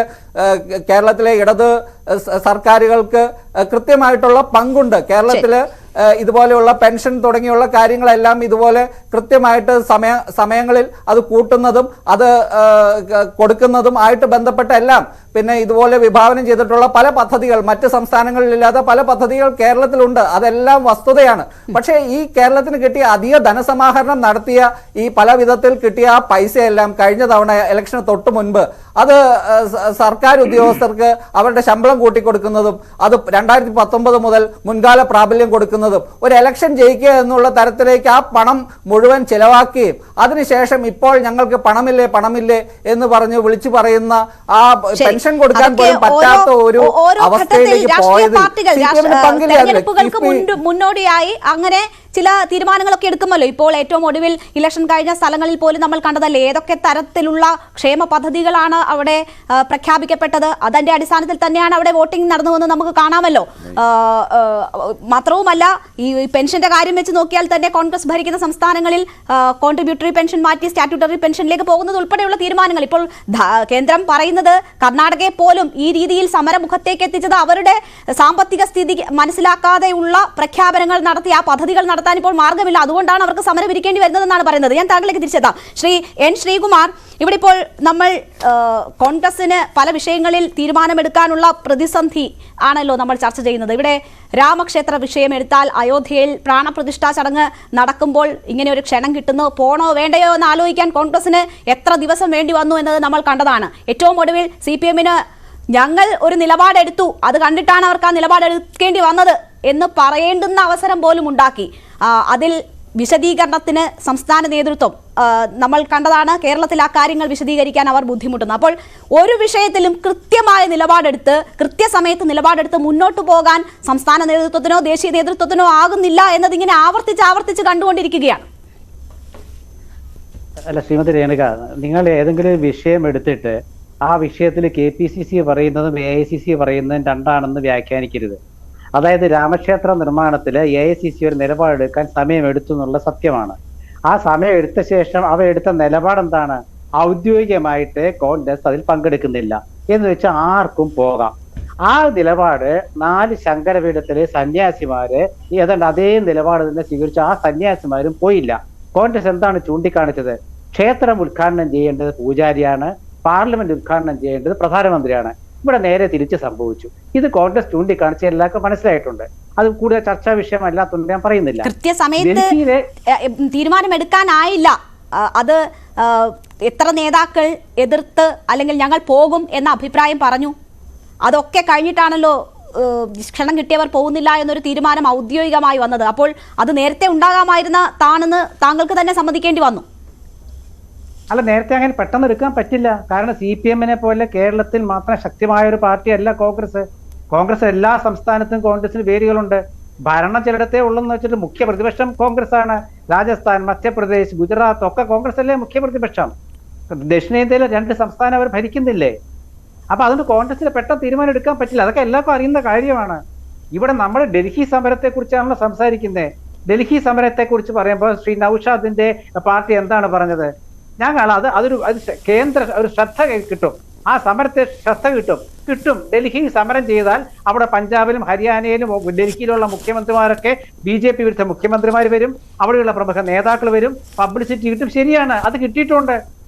കേരളത്തിലെ ഇടത് സർക്കാരുകൾക്ക് കൃത്യമായിട്ടുള്ള പങ്കുണ്ട്. കേരളത്തില് ഇതുപോലെയുള്ള പെൻഷൻ തുടങ്ങിയുള്ള കാര്യങ്ങളെല്ലാം ഇതുപോലെ കൃത്യമായിട്ട് സമയങ്ങളിൽ അത് കൂട്ടുന്നതും അത് കൊടുക്കുന്നതും ആയിട്ട് ബന്ധപ്പെട്ട എല്ലാം പിന്നെ ഇതുപോലെ വിഭാവനം ചെയ്തിട്ടുള്ള പല പദ്ധതികൾ മറ്റ് സംസ്ഥാനങ്ങളിലില്ലാത്ത പല പദ്ധതികൾ കേരളത്തിലുണ്ട്. അതെല്ലാം വസ്തുതയാണ്. പക്ഷേ ഈ കേരളത്തിന് കിട്ടിയ അധിക ധനസമാഹരണം നടത്തിയ ഈ പല വിധത്തിൽ കിട്ടിയ ആ പൈസയെല്ലാം കഴിഞ്ഞ തവണ ഇലക്ഷന് തൊട്ട് മുൻപ് അത് സർക്കാർ ഉദ്യോഗസ്ഥർക്ക് അവരുടെ ശമ്പളം കൂട്ടിക്കൊടുക്കുന്നതും അത് 2019 മുതൽ മുൻകാല പ്രാബല്യം കൊടുക്കുന്നതും ഒരു ഇലക്ഷൻ ജയിക്കുക എന്നുള്ള തരത്തിലേക്ക് ആ പണം മുഴുവൻ ചെലവാക്കുകയും അതിനുശേഷം ഇപ്പോൾ ഞങ്ങൾക്ക് പണമില്ലേ എന്ന് പറഞ്ഞ് വിളിച്ചു പറയുന്ന ആ പെൻഷൻ കൊടുക്കാൻ പോലും പറ്റാത്ത ഒരു അവസ്ഥയിലേക്ക് പോയതിൽ മുന്നോടിയായി അങ്ങനെ ചില തീരുമാനങ്ങളൊക്കെ എടുക്കുമല്ലോ. ഇപ്പോൾ ഏറ്റവും ഒടുവിൽ ഇലക്ഷൻ കഴിഞ്ഞ സ്ഥലങ്ങളിൽ പോലും നമ്മൾ കണ്ടതല്ലേ ഏതൊക്കെ തരത്തിലുള്ള ക്ഷേമ പദ്ധതികളാണ് അവിടെ പ്രഖ്യാപിക്കപ്പെട്ടത്. അതിന്റെ അടിസ്ഥാനത്തിൽ തന്നെയാണ് അവിടെ വോട്ടിംഗ് നടന്നുവെന്ന് നമുക്ക് കാണാമല്ലോ. മാത്രവുമല്ല ഈ പെൻഷന്റെ കാര്യം വെച്ച് നോക്കിയാൽ തന്നെ കോൺഗ്രസ് ഭരിക്കുന്ന സംസ്ഥാനങ്ങളിൽ കോൺട്രിബ്യൂട്ടറി പെൻഷൻ മാറ്റി സ്റ്റാറ്റ്യൂട്ടറി പെൻഷനിലേക്ക് പോകുന്നത് ഉൾപ്പെടെയുള്ള തീരുമാനങ്ങൾ ഇപ്പോൾ കേന്ദ്രം പറയുന്നത് കർണാടകയെ പോലും ഈ രീതിയിൽ സമരമുഖത്തേക്ക് എത്തിച്ചത് അവരുടെ സാമ്പത്തിക സ്ഥിതി മനസ്സിലാക്കാതെയുള്ള പ്രഖ്യാപനങ്ങൾ നടത്തി ആ പദ്ധതികൾ നടത്താൻ ഇപ്പോൾ മാർഗമില്ല, അതുകൊണ്ടാണ് അവർക്ക് സമരം ഇരിക്കേണ്ടി വരുന്നതെന്നാണ് പറയുന്നത്. ഞാൻ താങ്കളിലേക്ക് തിരിച്ചെത്താം. ശ്രീ എൻ ശ്രീകുമാർ, ഇവിടെ ഇപ്പോൾ നമ്മൾ കോൺഗ്രസിന് പല വിഷയങ്ങളിൽ തീരുമാനമെടുക്കാനുള്ള പ്രതിസന്ധി ആണല്ലോ നമ്മൾ ചർച്ച ചെയ്യുന്നത്. ഇവിടെ രാമക്ഷേത്ര വിഷയം എടുത്താൽ അയോധ്യയിൽ പ്രാണപ്രതിഷ്ഠാ ചടങ്ങ് നടക്കുമ്പോൾ ഇങ്ങനെ ഒരു ക്ഷണം കിട്ടുന്നു, പോണോ വേണ്ടയോ എന്ന് ആലോചിക്കാൻ കോൺഗ്രസിന് എത്ര ദിവസം വേണ്ടി വന്നു എന്നത് നമ്മൾ കണ്ടതാണ്. ഏറ്റവും ഒടുവിൽ CPM-ന് ഞങ്ങൾ ഒരു നിലപാടെടുത്തു, അത് കണ്ടിട്ടാണ് അവർക്ക് ആ നിലപാടെടുക്കേണ്ടി വന്നത് എന്ന് പറയേണ്ടുന്ന അവസരം പോലും ഉണ്ടാക്കി. അതിൽ വിശദീകരണത്തിന് സംസ്ഥാന നേതൃത്വം നമ്മൾ കണ്ടതാണ്. കേരളത്തിൽ ആ കാര്യങ്ങൾ വിശദീകരിക്കാൻ അവർ ബുദ്ധിമുട്ടുന്നു. അപ്പോൾ ഒരു വിഷയത്തിലും കൃത്യമായ നിലപാടെടുത്ത് കൃത്യസമയത്ത് നിലപാടെടുത്ത് മുന്നോട്ട് പോകാൻ സംസ്ഥാന നേതൃത്വത്തിനോ ദേശീയ നേതൃത്വത്തിനോ ആകുന്നില്ല എന്നതിങ്ങനെ ആവർത്തിച്ച് കണ്ടുകൊണ്ടിരിക്കുകയാണ്. അല്ല ശ്രീമതി രേണുക, നിങ്ങൾ ഏതെങ്കിലും ഒരു വിഷയം എടുത്തിട്ട് ആ വിഷയത്തിൽ KPCC പറയുന്നതും AICC പറയുന്നതും രണ്ടാണെന്ന് വ്യാഖ്യാനിക്കരുത്. അതായത് രാമക്ഷേത്ര നിർമ്മാണത്തിൽ AICC ഒരു നിലപാടെടുക്കാൻ സമയമെടുത്തു എന്നുള്ള സത്യമാണ്. ആ സമയം എടുത്ത ശേഷം അവ എടുത്ത നിലപാടെന്താണ്? ഔദ്യോഗികമായിട്ട് കോൺഗ്രസ് അതിൽ പങ്കെടുക്കുന്നില്ല എന്ന് വെച്ചാൽ ആർക്കും പോകാം. ആ നിലപാട് 4 ശങ്കരപീഠത്തിലെ സന്യാസിമാര് ഏതാണ്ട് അതേ നിലപാട് തന്നെ സ്വീകരിച്ച ആ സന്യാസിമാരും പോയില്ല. കോൺഗ്രസ് എന്താണ് ചൂണ്ടിക്കാണിച്ചത്? ക്ഷേത്രം ഉദ്ഘാടനം ചെയ്യേണ്ടത് പൂജാരിയാണ്, പാർലമെന്റ് ഉദ്ഘാടനം ചെയ്യേണ്ടത് പ്രധാനമന്ത്രിയാണ്. ഇവിടെ നേരെ തിരിച്ച് സംഭവിച്ചു. ഇത് കോൺഗ്രസ് ചൂണ്ടിക്കാണിച്ച എല്ലാവർക്കും മനസ്സിലായിട്ടുണ്ട്. അത് കൂടുതൽ ചർച്ചാ വിഷയമല്ലാത്തതുകൊണ്ട് ഞാൻ പറയുന്നില്ല. കൃത്യസമയത്ത് തീരുമാനമെടുക്കാനായില്ല. അത് എത്ര നേതാക്കൾ എതിർത്ത് അല്ലെങ്കിൽ ഞങ്ങൾ പോകും എന്ന അഭിപ്രായം പറഞ്ഞു. അതൊക്കെ കഴിഞ്ഞിട്ടാണല്ലോ ക്ഷണം കിട്ടിയവർ പോകുന്നില്ല എന്നൊരു തീരുമാനം ഔദ്യോഗികമായി വന്നത്. അപ്പോൾ അത് നേരത്തെ ഉണ്ടാകാമായിരുന്ന താണെന്ന് താങ്കൾക്ക് തന്നെ സമ്മതിക്കേണ്ടി വന്നു. അല്ല, നേരത്തെ അങ്ങനെ പെട്ടെന്ന് എടുക്കാൻ പറ്റില്ല. കാരണം CPM-നെ പോലെ കേരളത്തിൽ മാത്രം ശക്തമായ ഒരു പാർട്ടിയല്ല കോൺഗ്രസ്. കോൺഗ്രസ് എല്ലാ സംസ്ഥാനത്തും കോൺഗ്രസിന് വേരുകളുണ്ട്. ഭരണം ചിലയിടത്തേ ഉള്ളെന്ന് വെച്ചിട്ട് മുഖ്യ പ്രതിപക്ഷം കോൺഗ്രസ് ആണ്. രാജസ്ഥാൻ, മധ്യപ്രദേശ്, ഗുജറാത്ത് ഒക്കെ കോൺഗ്രസ് അല്ലേ മുഖ്യ പ്രതിപക്ഷം. ദക്ഷിണേന്ത്യയിലെ 2 സംസ്ഥാനം അവർ ഭരിക്കുന്നില്ലേ? അപ്പൊ അതുകൊണ്ട് കോൺഗ്രസിന് പെട്ടെന്ന് തീരുമാനം എടുക്കാൻ പറ്റില്ല. അതൊക്കെ എല്ലാവർക്കും അറിയുന്ന കാര്യമാണ്. ഇവിടെ നമ്മൾ ഡൽഹി സമരത്തെ കുറിച്ചാണല്ലോ സംസാരിക്കുന്നത്. ഡൽഹി സമരത്തെ കുറിച്ച് പറയുമ്പോൾ ശ്രീ നൌഷാദിന്റെ പാർട്ടി എന്താണ് പറഞ്ഞത്? ഞങ്ങൾ അതൊരു കേന്ദ്ര ഒരു ശ്രദ്ധ കിട്ടും, ആ സമരത്തെ ശ്രദ്ധ കിട്ടും. ഡൽഹി സമരം ചെയ്താൽ അവിടെ പഞ്ചാബിലും ഹരിയാനയിലും ഡൽഹിയിലുള്ള മുഖ്യമന്ത്രിമാരൊക്കെ BJP വിരുദ്ധ മുഖ്യമന്ത്രിമാർ വരും, അവിടെയുള്ള പ്രമുഖ നേതാക്കൾ വരും, പബ്ലിസിറ്റി കിട്ടും. ശരിയാണ്, അത് കിട്ടിയിട്ടുണ്ട്.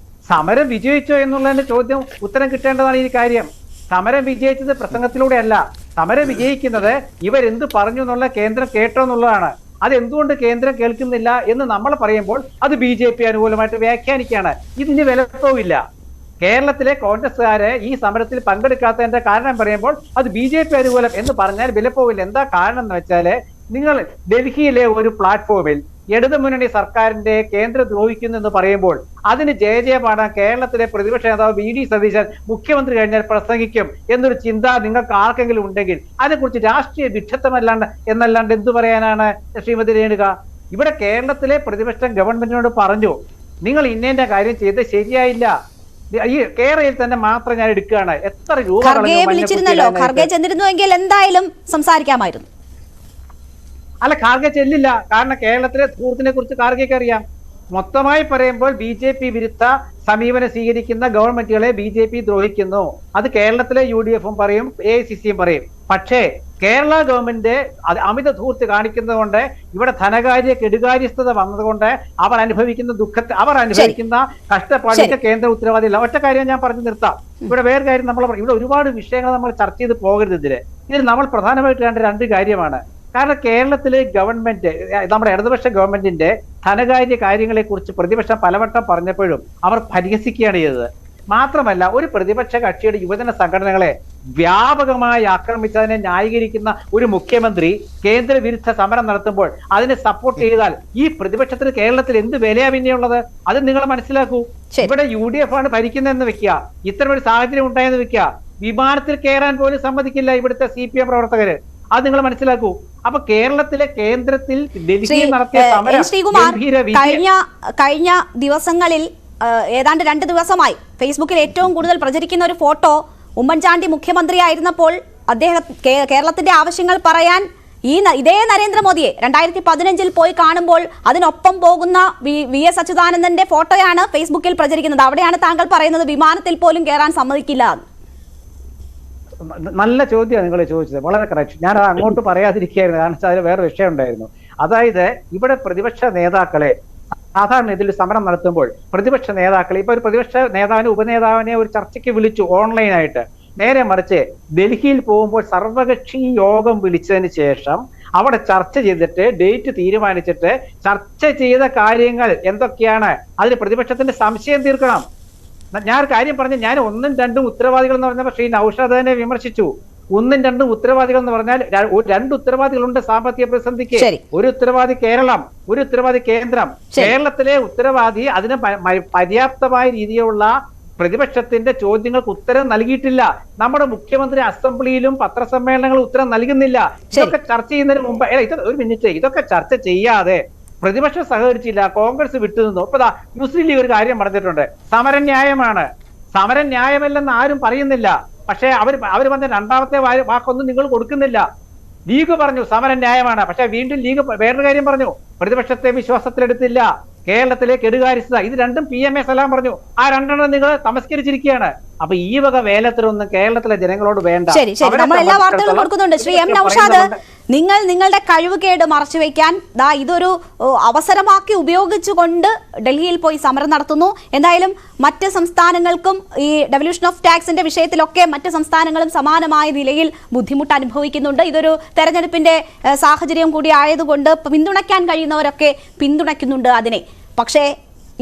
സമരം വിജയിച്ചോ എന്നുള്ളതിന്റെ ചോദ്യം ഉത്തരം കിട്ടേണ്ടതാണ് ഈ കാര്യം. സമരം വിജയിച്ചത് പ്രസംഗത്തിലൂടെയല്ല. സമരം വിജയിക്കുന്നത് ഇവരെന്ത് പറഞ്ഞു എന്നുള്ള കേന്ദ്രം കേട്ടോ എന്നുള്ളതാണ്. അതെന്തുകൊണ്ട് കേന്ദ്രം കേൾക്കുന്നില്ല എന്ന് നമ്മൾ പറയുമ്പോൾ അത് BJP അനുകൂലമായിട്ട് വ്യാഖ്യാനിക്കുകയാണ്. ഇതിന് വിലപ്പോവില്ല. കേരളത്തിലെ കോൺഗ്രസ്സുകാരെ ഈ സമരത്തിൽ പങ്കെടുക്കാത്തതിന്റെ കാരണം പറയുമ്പോൾ അത് BJP അനുകൂലം എന്ന് പറഞ്ഞാൽ വിലപ്പോവില്ല. എന്താ കാരണം എന്ന് വെച്ചാല്, നിങ്ങൾ ഡൽഹിയിലെ ഒരു പ്ലാറ്റ്ഫോമിൽ ഇടതുമുന്നണി സർക്കാരിന്റെ കേന്ദ്രം ദ്രോഹിക്കുന്നു എന്ന് പറയുമ്പോൾ അതിന് ജയജയമാണ്. കേരളത്തിലെ പ്രതിപക്ഷ നേതാവ് VD സതീശൻ മുഖ്യമന്ത്രി കഴിഞ്ഞാൽ പ്രസംഗിക്കും എന്നൊരു ചിന്ത നിങ്ങൾക്ക് ആർക്കെങ്കിലും ഉണ്ടെങ്കിൽ അതിനെക്കുറിച്ച് രാഷ്ട്രീയ വിഡ്ഢിത്തമല്ലാണ്ട് എന്തു പറയാനാണ് ശ്രീമതി രേണുക? ഇവിടെ കേരളത്തിലെ പ്രതിപക്ഷം ഗവൺമെന്റിനോട് പറഞ്ഞു, നിങ്ങൾ ഇന്നേന്റെ കാര്യം ചെയ്ത് ശരിയായില്ല. ഈ കേരളയിൽ തന്നെ മാത്രം ഞാൻ എടുക്കുകയാണ്. എത്ര രൂപ വിളിച്ചിരുന്നല്ലോ, ഖർഗെ ചെന്നിരുന്നുവെങ്കിൽ എന്തായാലും സംസാരിക്കാമായിരുന്നു. അല്ല, ഖാർഗെ ചെല്ലില്ല. കാരണം കേരളത്തിലെ സുഹൃത്തിനെ കുറിച്ച് ഖാർഗെക്ക് അറിയാം. മൊത്തമായി പറയുമ്പോൾ BJP വിരുദ്ധ സമീപനം സ്വീകരിക്കുന്ന ഗവൺമെന്റുകളെ BJP ദ്രോഹിക്കുന്നു. അത് കേരളത്തിലെ UDF-ഉം പറയും, AICC-യും പറയും. പക്ഷേ കേരള ഗവൺമെന്റ് അമിത ധൂർത്ത് കാണിക്കുന്നത് കൊണ്ട് ഇവിടെ ധനകാര്യ കെടുകാര്യസ്ഥത വന്നതുകൊണ്ട് അവർ അനുഭവിക്കുന്ന ദുഃഖത്തെ അവർ അനുഭവിക്കുന്ന കഷ്ടപ്പാടിന്റെ കേന്ദ്ര ഉത്തരവാദിയല്ല. ഒറ്റ കാര്യം ഞാൻ പറഞ്ഞു നിർത്താം. ഇവിടെ വേറെ കാര്യം ഇവിടെ ഒരുപാട് വിഷയങ്ങൾ നമ്മൾ ചർച്ച ചെയ്ത് പോകരുത്. ഇതിൽ നമ്മൾ പ്രധാനമായിട്ട് കണ്ട രണ്ട് കാര്യമാണ്. കാരണം കേരളത്തിലെ ഗവൺമെന്റ്, നമ്മുടെ ഇടതുപക്ഷ ഗവൺമെന്റിന്റെ ധനകാര്യ കാര്യങ്ങളെ കുറിച്ച് പ്രതിപക്ഷം പലവട്ടം പറഞ്ഞപ്പോഴും അവർ പരിഹസിക്കുകയാണ് ചെയ്തത്. മാത്രമല്ല, ഒരു പ്രതിപക്ഷ കക്ഷിയുടെ യുവജന സംഘടനകളെ വ്യാപകമായി ആക്രമിച്ചതിനെ ന്യായീകരിക്കുന്ന ഒരു മുഖ്യമന്ത്രി കേന്ദ്ര വിരുദ്ധ സമരം നടത്തുമ്പോൾ അതിനെ സപ്പോർട്ട് ചെയ്താൽ ഈ പ്രതിപക്ഷത്തിന് കേരളത്തിൽ എന്ത് വിലയാ പിന്നെയുള്ളത്? അത് നിങ്ങൾ മനസ്സിലാക്കൂ. ഇവിടെ UDF ആണ് ഭരിക്കുന്നതെന്ന് വെക്കുക, ഇത്തരം ഒരു സാഹചര്യം ഉണ്ടായെന്ന് വെക്കുക, വിമാനത്തിൽ കയറാൻ പോലും സമ്മതിക്കില്ല ഇവിടുത്തെ CPM പ്രവർത്തകര്. അത് നിങ്ങൾ മനസ്സിലാക്കൂ. അപ്പൊ കേരളത്തിലെ കേന്ദ്രത്തിൽ ഡൽഹിയിൽ നടത്തിയ സമരം കഴിഞ്ഞ ദിവസങ്ങളിൽ ഏതാണ്ട് 2 ദിവസമായി ഫേസ്ബുക്കിൽ ഏറ്റവും കൂടുതൽ പ്രചരിക്കുന്ന ഒരു ഫോട്ടോ ഉമ്മൻചാണ്ടി മുഖ്യമന്ത്രിയായിരുന്നപ്പോൾ അദ്ദേഹം കേരളത്തിന്റെ ആവശ്യങ്ങൾ പറയാൻ ഇതേ നരേന്ദ്രമോദിയെ 2015 പോയി കാണുമ്പോൾ അതിനൊപ്പം പോകുന്ന VS അച്യുതാനന്ദന്റെ ഫോട്ടോയാണ് ഫേസ്ബുക്കിൽ പ്രചരിക്കുന്നത്. അവിടെയാണ് താങ്കൾ പറയുന്നത് വിമാനത്തിൽ പോലും കയറാൻ സമ്മതിക്കില്ല. നല്ല ചോദ്യമാണ് നിങ്ങൾ ചോദിച്ചത്, വളരെ കറക്റ്റ്. ഞാൻ അത് അങ്ങോട്ട് പറയാതിരിക്കുകയായിരുന്നു, കാരണം അതിൽ വേറെ വിഷയം ഉണ്ടായിരുന്നു. അതായത് ഇവിടെ പ്രതിപക്ഷ നേതാക്കളെ സാധാരണ ഇതിൽ സമരം നടത്തുമ്പോൾ പ്രതിപക്ഷ നേതാക്കളെ, ഇപ്പൊ ഒരു പ്രതിപക്ഷ നേതാവിനെ ഉപനേതാവിനെ ഒരു ചർച്ചയ്ക്ക് വിളിച്ചു ഓൺലൈനായിട്ട്. നേരെ മറിച്ച് ഡൽഹിയിൽ പോകുമ്പോൾ സർവകക്ഷി യോഗം വിളിച്ചതിന് ശേഷം അവിടെ ചർച്ച ചെയ്തിട്ട് ഡേറ്റ് തീരുമാനിച്ചിട്ട് ചർച്ച ചെയ്ത കാര്യങ്ങൾ എന്തൊക്കെയാണ് അതിന് പ്രതിപക്ഷത്തിന്റെ സംശയം തീർക്കണം. ഞാൻ ഒരു കാര്യം പറഞ്ഞു, ഞാൻ 1ഉം 2ഉം ഉത്തരവാദികൾ എന്ന് പറഞ്ഞപ്പോൾ ശ്രീ നൗഷാദ് തന്നെ വിമർശിച്ചു. 1ഉം 2ഉം ഉത്തരവാദികൾ എന്ന് പറഞ്ഞാൽ 2 ഉത്തരവാദികളുണ്ട് സാമ്പത്തിക പ്രതിസന്ധിക്ക്. ഒരു ഉത്തരവാദി കേരളം, ഒരു ഉത്തരവാദി കേന്ദ്രം. കേരളത്തിലെ ഉത്തരവാദി അതിന് പര്യാപ്തമായ രീതിയിലുള്ള പ്രതിപക്ഷത്തിന്റെ ചോദ്യങ്ങൾക്ക് ഉത്തരം നൽകിയിട്ടില്ല. നമ്മുടെ മുഖ്യമന്ത്രി അസംബ്ലിയിലും പത്രസമ്മേളനങ്ങളും ഉത്തരം നൽകുന്നില്ല. ഇതൊക്കെ ചർച്ച ചെയ്യുന്നതിന് മുമ്പ് ഒരു മിനിറ്റ്, ഇതൊക്കെ ചർച്ച ചെയ്യാതെ പ്രതിപക്ഷം സഹകരിച്ചില്ല, കോൺഗ്രസ് വിട്ടുനിന്നു. ഇപ്പൊ മുസ്ലിം ലീഗ് ഒരു കാര്യം പറഞ്ഞിട്ടുണ്ട്, സമരം ന്യായമാണ്. സമരം ന്യായമല്ലെന്ന് ആരും പറയുന്നില്ല. പക്ഷേ അവർ പറഞ്ഞ രണ്ടാമത്തെ വാക്കൊന്നും നിങ്ങൾ കൊടുക്കുന്നില്ല. ലീഗ് പറഞ്ഞു സമരം ന്യായമാണ്, പക്ഷെ വീണ്ടും ലീഗ് വേറൊരു കാര്യം പറഞ്ഞു, പ്രതിപക്ഷത്തെ വിശ്വാസത്തിലെടുത്തില്ല, കേരളത്തിലെ കെടുകാര്യസ്ഥത. ഇത് രണ്ടും PMA സലാം പറഞ്ഞു. ആ രണ്ടെണ്ണം നിങ്ങൾ തമസ്കരിച്ചിരിക്കുകയാണ്. അപ്പൊ ഈ വക വേലത്തിലൊന്നും കേരളത്തിലെ ജനങ്ങളോട് വേണ്ട. ശരി, നമ്മൾ എല്ലാ വാർത്തകളും കൊടുക്കുന്നുണ്ട്. ശ്രീ M നൗഷാദ്, നിങ്ങളുടെ കഴിവുകേട് മറച്ചുവെക്കാൻ ഇതൊരു അവസരമാക്കി ഉപയോഗിച്ചുകൊണ്ട് ഡൽഹിയിൽ പോയി സമരം നടത്തുന്നു. എന്തായാലും മറ്റ് സംസ്ഥാനങ്ങൾക്കും ഈ ഡെവല്യൂഷൻ ഓഫ് ടാക്സിന്റെ വിഷയത്തിലൊക്കെ മറ്റ് സംസ്ഥാനങ്ങളും സമാനമായ നിലയിൽ ബുദ്ധിമുട്ട് അനുഭവിക്കുന്നുണ്ട്. ഇതൊരു തെരഞ്ഞെടുപ്പിന്റെ സാഹചര്യം കൂടി ആയതുകൊണ്ട് പിന്തുണയ്ക്കാൻ കഴിയുന്നവരൊക്കെ പിന്തുണയ്ക്കുന്നുണ്ട് അതിനെ. പക്ഷേ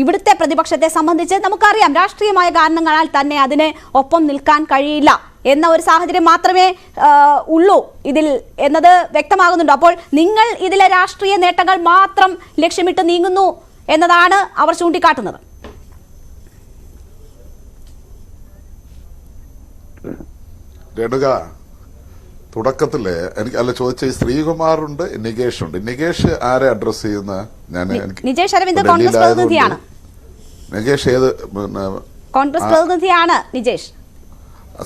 ഇവിടുത്തെ പ്രതിപക്ഷത്തെ സംബന്ധിച്ച് നമുക്കറിയാം, രാഷ്ട്രീയമായ കാരണങ്ങളാൽ തന്നെ അതിന് ഒപ്പം നിൽക്കാൻ കഴിയില്ല എന്ന ഒരു സാഹചര്യം മാത്രമേ ഉള്ളൂ ഇതിൽ എന്നത് വ്യക്തമാകുന്നുണ്ട്. അപ്പോൾ നിങ്ങൾ ഇതിലെ രാഷ്ട്രീയ നേട്ടങ്ങൾ മാത്രം ലക്ഷ്യമിട്ട് നീങ്ങുന്നു എന്നതാണ് അവർ ചൂണ്ടിക്കാട്ടുന്നത്. തുടക്കത്തില് എനിക്ക് ചോദിച്ച ശ്രീകുമാറുണ്ട്, നികേഷ് ഉണ്ട്. നികേഷ് ആരെ അഡ്രസ് ചെയ്യുന്ന? നിജേഷ് അരവിന്ദ് കോൺഗ്രസ് പ്രതിനിധിയാണ്. നികേഷ് ഏത് കോൺഗ്രസ് പ്രതിനിധിയാണ് നിജേഷ്.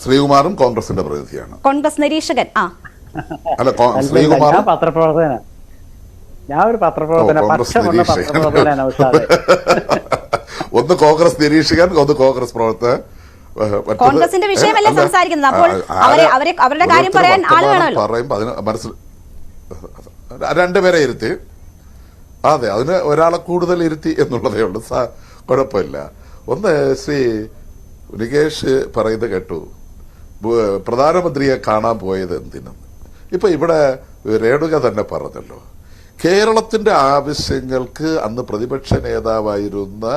ശ്രീകുമാറും കോൺഗ്രസിന്റെ പ്രതിനിധിയാണ്, കോൺഗ്രസ് നിരീക്ഷകൻ. അല്ല, ശ്രീകുമാർ പത്രപ്രവർത്തകനാണ്. ഞാൻ ഒരു പത്രപ്രവർത്തകനാണ്. ഒന്ന് കോൺഗ്രസ് നിരീക്ഷകൻ, ഒന്ന് കോൺഗ്രസ് പ്രവർത്തകൻ. കോൺഗ്രസിന്റെ വിഷയമല്ല സംസാരിക്കുന്നത്. അപ്പോൾ അവരുടെ കാര്യം പറയാൻ ആളുകളാണല്ലോ. പറയുമ്പോ അതിന് മനസ്സിൽ രണ്ടുപേരെ ഇരുത്തി, അതെ, അതിന് ഒരാളെ കൂടുതൽ ഇരുത്തി എന്നുള്ളതേ ഉള്ളൂ, കുഴപ്പമില്ല. ഒന്ന് ശ്രീ നികേഷ് പറയുന്നത് കേട്ടു, പ്രധാനമന്ത്രിയെ കാണാൻ പോയത് എന്തിനെന്ന്. ഇപ്പൊ ഇവിടെ രേണുക തന്നെ പറഞ്ഞല്ലോ, കേരളത്തിന്റെ ആവശ്യങ്ങൾക്ക് അന്ന് പ്രതിപക്ഷ നേതാവായിരുന്ന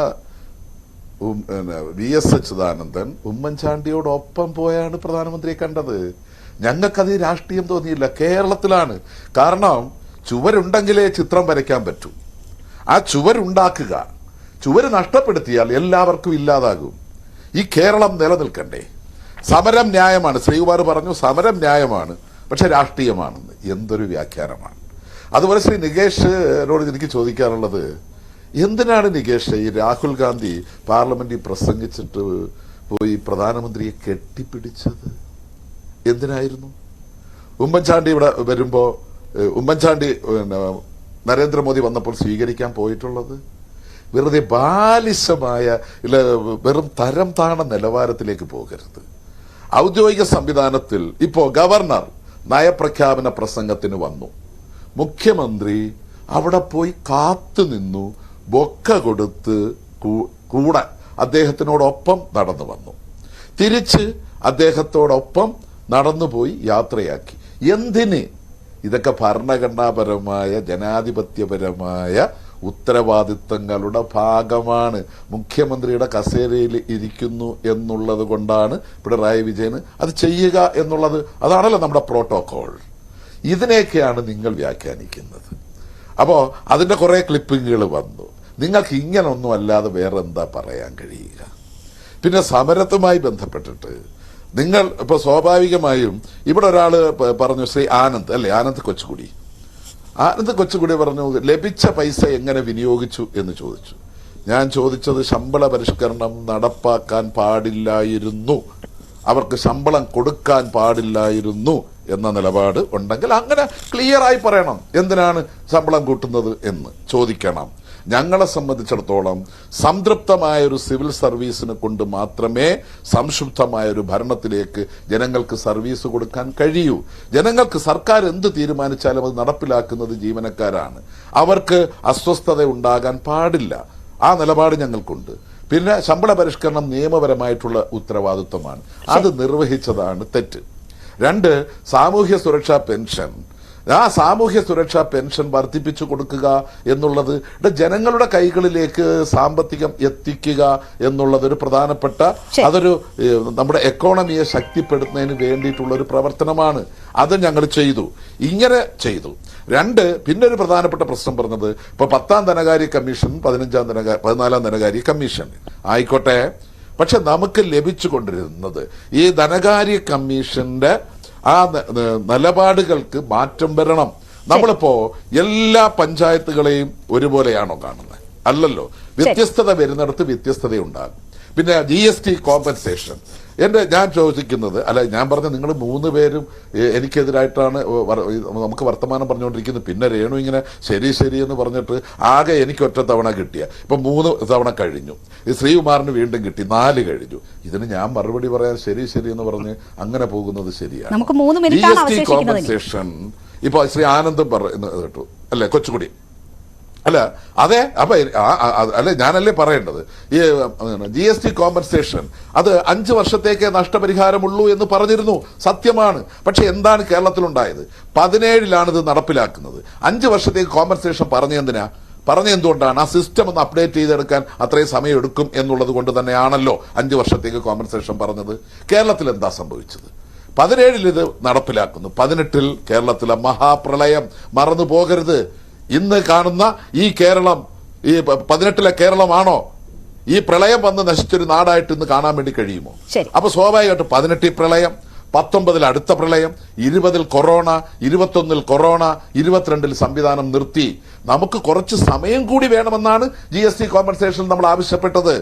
VS അച്യുതാനന്ദൻ ഉമ്മൻചാണ്ടിയോടൊപ്പം പോയാണ് പ്രധാനമന്ത്രിയെ കണ്ടത്. ഞങ്ങൾക്കത് രാഷ്ട്രീയം തോന്നിയില്ല, കേരളത്തിലാണ്. കാരണം ചുവരുണ്ടെങ്കിലേ ചിത്രം വരയ്ക്കാൻ പറ്റൂ. ആ ചുവരുണ്ടാക്കുക, ചുവര് നഷ്ടപ്പെടുത്തിയാൽ എല്ലാവർക്കും ഇല്ലാതാകും. ഈ കേരളം നിലനിൽക്കണ്ടേ? സമരം ന്യായമാണ്, ശ്രീകുമാർ പറഞ്ഞു സമരം ന്യായമാണ്, പക്ഷെ രാഷ്ട്രീയമാണെന്ന്. എന്തൊരു വ്യാഖ്യാനമാണ്. അതുപോലെ ശ്രീ നികേഷിനോട് എനിക്ക് ചോദിക്കാനുള്ളത്, എന്തിനാണ് നികേഷ് ഈ രാഹുൽ ഗാന്ധി പാർലമെന്റിൽ പ്രസംഗിച്ചിട്ട് പോയി പ്രധാനമന്ത്രിയെ കെട്ടിപ്പിടിച്ചത്? എന്തിനായിരുന്നു? ഉമ്മൻചാണ്ടി ഇവിടെ വരുമ്പോ ഉമ്മൻചാണ്ടി നരേന്ദ്രമോദി വന്നപ്പോൾ സ്വീകരിക്കാൻ പോയിട്ടുള്ളത് വെറുതെ ബാലിശമായ വെറും തരം താണ നിലവാരത്തിലേക്ക് പോകരുത്. ഔദ്യോഗിക സംവിധാനത്തിൽ ഇപ്പോ ഗവർണർ നയപ്രഖ്യാപന പ്രസംഗത്തിന് വന്നു. മുഖ്യമന്ത്രി അവിടെ പോയി കാത്തുനിന്നു, ബൊക്ക കൊടുത്ത് കൂടെ അദ്ദേഹത്തിനോടൊപ്പം നടന്നു വന്നു. തിരിച്ച് അദ്ദേഹത്തോടൊപ്പം നടന്നുപോയി യാത്രയാക്കി. എന്തിന്? ഇതൊക്കെ ഭരണഘടനാപരമായ ജനാധിപത്യപരമായ ഉത്തരവാദിത്തങ്ങളുടെ ഭാഗമാണ്. മുഖ്യമന്ത്രിയുടെ കസേരയിൽ ഇരിക്കുന്നു എന്നുള്ളത് കൊണ്ടാണ് പിണറായി വിജയന് അത് ചെയ്യുക എന്നുള്ളത്. അതാണല്ലോ നമ്മുടെ പ്രോട്ടോകോൾ. ഇതിനെയൊക്കെയാണ് നിങ്ങൾ വ്യാഖ്യാനിക്കുന്നത്. അപ്പോൾ അതിന്റെ കുറെ ക്ലിപ്പിങ്ങുകൾ വന്നു. നിങ്ങൾക്ക് ഇങ്ങനൊന്നും അല്ലാതെ വേറെ എന്താ പറയാൻ കഴിയുക? പിന്നെ സമരത്തുമായി ബന്ധപ്പെട്ടിട്ട് നിങ്ങൾ ഇപ്പൊ സ്വാഭാവികമായും ഇവിടെ ഒരാള് പറഞ്ഞു, ശ്രീ ആനന്ദ് അല്ലെ, ആനന്ദ് കൊച്ചുകുടി പറഞ്ഞു ലഭിച്ച പൈസ എങ്ങനെ വിനിയോഗിച്ചു എന്ന് ചോദിച്ചു. ഞാൻ ചോദിച്ചത് ശമ്പള പരിഷ്കരണം നടപ്പാക്കാൻ പാടില്ലായിരുന്നു, അവർക്ക് ശമ്പളം കൊടുക്കാൻ പാടില്ലായിരുന്നു എന്ന നിലപാട് ഉണ്ടെങ്കിൽ അങ്ങനെ ക്ലിയറായി പറയണം. എന്തിനാണ് ശമ്പളം കൂട്ടുന്നത് എന്ന് ചോദിക്കണം. ഞങ്ങളെ സംബന്ധിച്ചിടത്തോളം സംതൃപ്തമായ ഒരു സിവിൽ സർവീസിനെ കൊണ്ട് മാത്രമേ സംശുദ്ധമായ ഒരു ഭരണത്തിലേക്ക് ജനങ്ങൾക്ക് സർവീസ് കൊടുക്കാൻ കഴിയൂ. ജനങ്ങൾക്ക് സർക്കാർ എന്ത് തീരുമാനിച്ചാലും അത് നടപ്പിലാക്കുന്നത് ജീവനക്കാരാണ്. അവർക്ക് അസ്വസ്ഥത ഉണ്ടാകാൻ പാടില്ല. ആ നിലപാട് ഞങ്ങൾക്കുണ്ട്. പിന്നെ ശമ്പള പരിഷ്കരണം നിയമപരമായിട്ടുള്ള ഉത്തരവാദിത്വമാണ്, അത് നിർവഹിച്ചതാണ് തെറ്റ്. 2, സാമൂഹ്യ സുരക്ഷാ പെൻഷൻ. ആ സാമൂഹ്യ സുരക്ഷാ പെൻഷൻ വർദ്ധിപ്പിച്ചു കൊടുക്കുക എന്നുള്ളത് ജനങ്ങളുടെ കൈകളിലേക്ക് സാമ്പത്തികം എത്തിക്കുക എന്നുള്ളത് ഒരു പ്രധാനപ്പെട്ട, അതൊരു നമ്മുടെ എക്കോണമിയെ ശക്തിപ്പെടുത്തുന്നതിന് വേണ്ടിയിട്ടുള്ള ഒരു പ്രവർത്തനമാണ്. അത് ഞങ്ങൾ ചെയ്തു, ഇങ്ങനെ ചെയ്തു. 2, പിന്നെ ഒരു പ്രധാനപ്പെട്ട പ്രശ്നം പറഞ്ഞത് ഇപ്പൊ 10ാം ധനകാര്യ കമ്മീഷൻ, 14ാം ധനകാര്യ കമ്മീഷൻ ആയിക്കോട്ടെ. പക്ഷെ നമുക്ക് ലഭിച്ചുകൊണ്ടിരുന്നത് ഈ ധനകാര്യ കമ്മീഷന്റെ ആ നിലപാടുകൾക്ക് മാറ്റം വരണം. നമ്മളിപ്പോ എല്ലാ പഞ്ചായത്തുകളെയും ഒരുപോലെയാണോ കാണുന്നത്? അല്ലല്ലോ. വ്യത്യസ്തത വരുന്നിടത്ത് വ്യത്യസ്തതയുണ്ടാകും. പിന്നെ GST കോമ്പൻസേഷൻ ഞാൻ ചോദിക്കുന്നത്, അല്ല ഞാൻ പറഞ്ഞ നിങ്ങൾ 3 പേരും എനിക്കെതിരായിട്ടാണ് നമുക്ക് വർത്തമാനം പറഞ്ഞുകൊണ്ടിരിക്കുന്നത്. പിന്നെ രേണു ഇങ്ങനെ ശരി ശരി എന്ന് പറഞ്ഞിട്ട് ആകെ എനിക്ക് ഒറ്റ തവണ കിട്ടിയ, ഇപ്പൊ 3 തവണ കഴിഞ്ഞു. ശ്രീകുമാറിന് വീണ്ടും കിട്ടി, 4 കഴിഞ്ഞു. ഇതിന് ഞാൻ മറുപടി പറയാൻ ശരി ശരി എന്ന് പറഞ്ഞ് അങ്ങനെ പോകുന്നത് ശരിയാണ്. GST കോമ്പൻസേഷൻ ഇപ്പൊ ശ്രീ ആനന്ദം പറയുന്നത് കേട്ടു അല്ലെ, കൊച്ചുകുടി അല്ല അതെ. അപ്പൊ അല്ലെ ഞാനല്ലേ പറയേണ്ടത്. ഈ GST കോമ്പൻസേഷൻ അത് 5 വർഷത്തേക്ക് നഷ്ടപരിഹാരമുള്ളൂ എന്ന് പറഞ്ഞിരുന്നു, സത്യമാണ്. പക്ഷെ എന്താണ് കേരളത്തിലുണ്ടായത്? 17ലാണ് ഇത് നടപ്പിലാക്കുന്നത്. 5 വർഷത്തേക്ക് കോമ്പൻസേഷൻ പറഞ്ഞെന്തുകൊണ്ടാണ്? ആ സിസ്റ്റം ഒന്ന് അപ്ഡേറ്റ് ചെയ്തെടുക്കാൻ അത്രയും സമയം എടുക്കും എന്നുള്ളത് കൊണ്ട് തന്നെയാണല്ലോ 5 വർഷത്തേക്ക് കോമ്പൻസേഷൻ പറഞ്ഞത്. കേരളത്തിൽ എന്താ സംഭവിച്ചത്? 17 ഇത് നടപ്പിലാക്കുന്നു, 18 കേരളത്തിലെ മഹാപ്രളയം മറന്നു പോകരുത്. ഇന്ന് കാണുന്ന ഈ കേരളം ഈ 18 കേരളമാണോ ഈ പ്രളയം വന്ന് നശിച്ചൊരു നാടായിട്ട് ഇന്ന് കാണാൻ വേണ്ടി കഴിയുമോ? അപ്പൊ സ്വാഭാവികമായിട്ട് 18 പ്രളയം, 19 അടുത്ത പ്രളയം, 20 കൊറോണ, 21 കൊറോണ, 22 സംവിധാനം നിർത്തി. നമുക്ക് കുറച്ച് സമയം കൂടി വേണമെന്നാണ് GST കോമ്പൻസേഷൻ നമ്മൾ ആവശ്യപ്പെട്ടത്.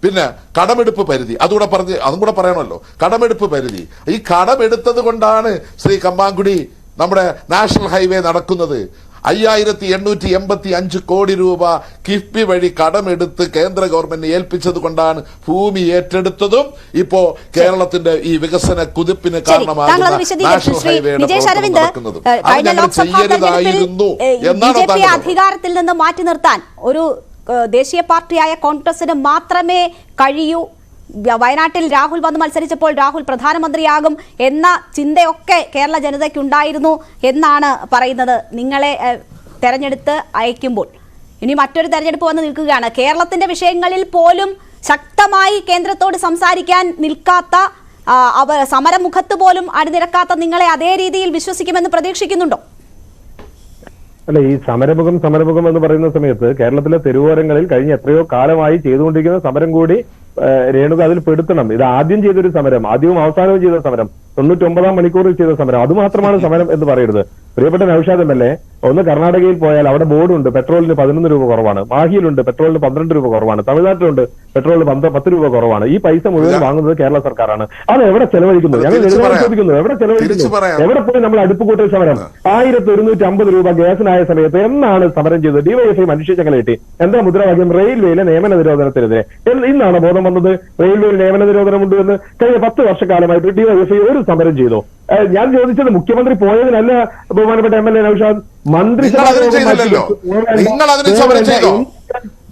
പിന്നെ കടമെടുപ്പ് പരിധി അതും കൂടെ പറയണമല്ലോ. കടമെടുപ്പ് പരിധി, ഈ കടമെടുത്തത് കൊണ്ടാണ് ശ്രീ കമ്പാങ്കുടി നമ്മുടെ നാഷണൽ ഹൈവേ നടക്കുന്നത്. 5885 കോടി രൂപ കിഫ്ബി വഴി കടമെടുത്ത് കേന്ദ്ര ഗവൺമെന്റ് ഏൽപ്പിച്ചത് കൊണ്ടാണ് ഭൂമി ഏറ്റെടുത്തതും ഇപ്പോ കേരളത്തിന്റെ ഈ വികസന കുതിപ്പിന് കാരണമാകുന്ന നാഷണൽ ഹൈവേയുടെ പ്രവർത്തനം നടക്കുന്നതും. അത് ഞങ്ങൾ ചെയ്യരുതായിരുന്നു എന്നാണ് അധികാരത്തിൽ നിന്ന് മാറ്റി നിർത്താൻ ഒരു ദേശീയ പാർട്ടിയായ കോൺഗ്രസിന് മാത്രമേ കഴിയൂ. വയനാട്ടിൽ രാഹുൽ വന്ന് മത്സരിച്ചപ്പോൾ രാഹുൽ പ്രധാനമന്ത്രിയാകും എന്ന ചിന്തയൊക്കെ കേരള ജനതയ്ക്കുണ്ടായിരുന്നു എന്നാണ് പറയുന്നത്. നിങ്ങളെ തെരഞ്ഞെടുത്ത് അയക്കുമ്പോൾ ഇനി മറ്റൊരു തെരഞ്ഞെടുപ്പ് വന്ന് നിൽക്കുകയാണ്. കേരളത്തിന്റെ വിഷയങ്ങളിൽ പോലും ശക്തമായി കേന്ദ്രത്തോട് സംസാരിക്കാൻ നിൽക്കാത്ത, സമരമുഖത്ത് പോലും അണിനിരക്കാത്ത നിങ്ങളെ അതേ രീതിയിൽ വിശ്വസിക്കുമെന്ന് പ്രതീക്ഷിക്കുന്നുണ്ടോ? അല്ല, ഈ സമരമുഖം എന്ന് പറയുന്ന സമയത്ത് കേരളത്തിലെ തെരുവോരങ്ങളിൽ കഴിഞ്ഞ എത്രയോ കാലമായി ചെയ്തുകൊണ്ടിരിക്കുന്ന സമരം കൂടി രേണുക അതിൽ പെടുത്തണം. ഇത് ആദ്യം ചെയ്തൊരു സമരം, ആദ്യവും അവസാനവും ചെയ്ത സമരം, 99 മണിക്കൂറിൽ ചെയ്ത സമരം, അതുമാത്രമാണ് സമരം എന്ന് പറയരുത്. പ്രിയപ്പെട്ട നൗഷാദ് എം.എൽ.എ, ഒന്ന് കർണാടകയിൽ പോയാൽ അവിടെ ബോർഡുണ്ട്, പെട്രോളിന് 11 രൂപ കുറവാണ്. മാഹിയിലുണ്ട്, പെട്രോളിന് 12 രൂപ കുറവാണ്. തമിഴ്നാട്ടിലുണ്ട്, പെട്രോളിന് 10 രൂപ കുറവാണ്. ഈ പൈസ മുഴുവൻ വാങ്ങുന്നത് കേരള സർക്കാരാണ്. അത് എവിടെ ചെലവഴിക്കുന്നു? ഞങ്ങൾ ചോദിക്കുന്നു, എവിടെ ചെലവഴിക്കുന്നു? എവിടെ പോയി നമ്മൾ അടുപ്പ് കൂട്ടൽ സമരം? 1150 രൂപ ഗ്യാസിനായ സമയത്ത് എന്നാണ് സമരം ചെയ്തത്? ഡിവൈഎഫ്ഐ മനുഷ്യച്ചങ്ങല കിട്ടി. എന്താ മുദ്രാവാക്യം? റെയിൽവേയിലെ നിയമന നിരോധനത്തിനെതിരെ. ഇന്നാണ് ബോധം വന്നത് റെയിൽവേയിൽ നിയമന നിരോധനമുണ്ട് എന്ന്? കഴിഞ്ഞ 10 വർഷക്കാലമായിട്ട് ഡിവൈഎഫ്ഐ ഒരു സമരം ചെയ്തോ? ഞാൻ ചോദിച്ചത് മുഖ്യമന്ത്രി പോയതിനല്ല ബഹുമാനപ്പെട്ട MLA നൗഷാദ്, നിങ്ങൾ അതിന് ചെയ്തില്ലല്ലോ. നിങ്ങൾ അതിന് സമരം ചെയ്തോ?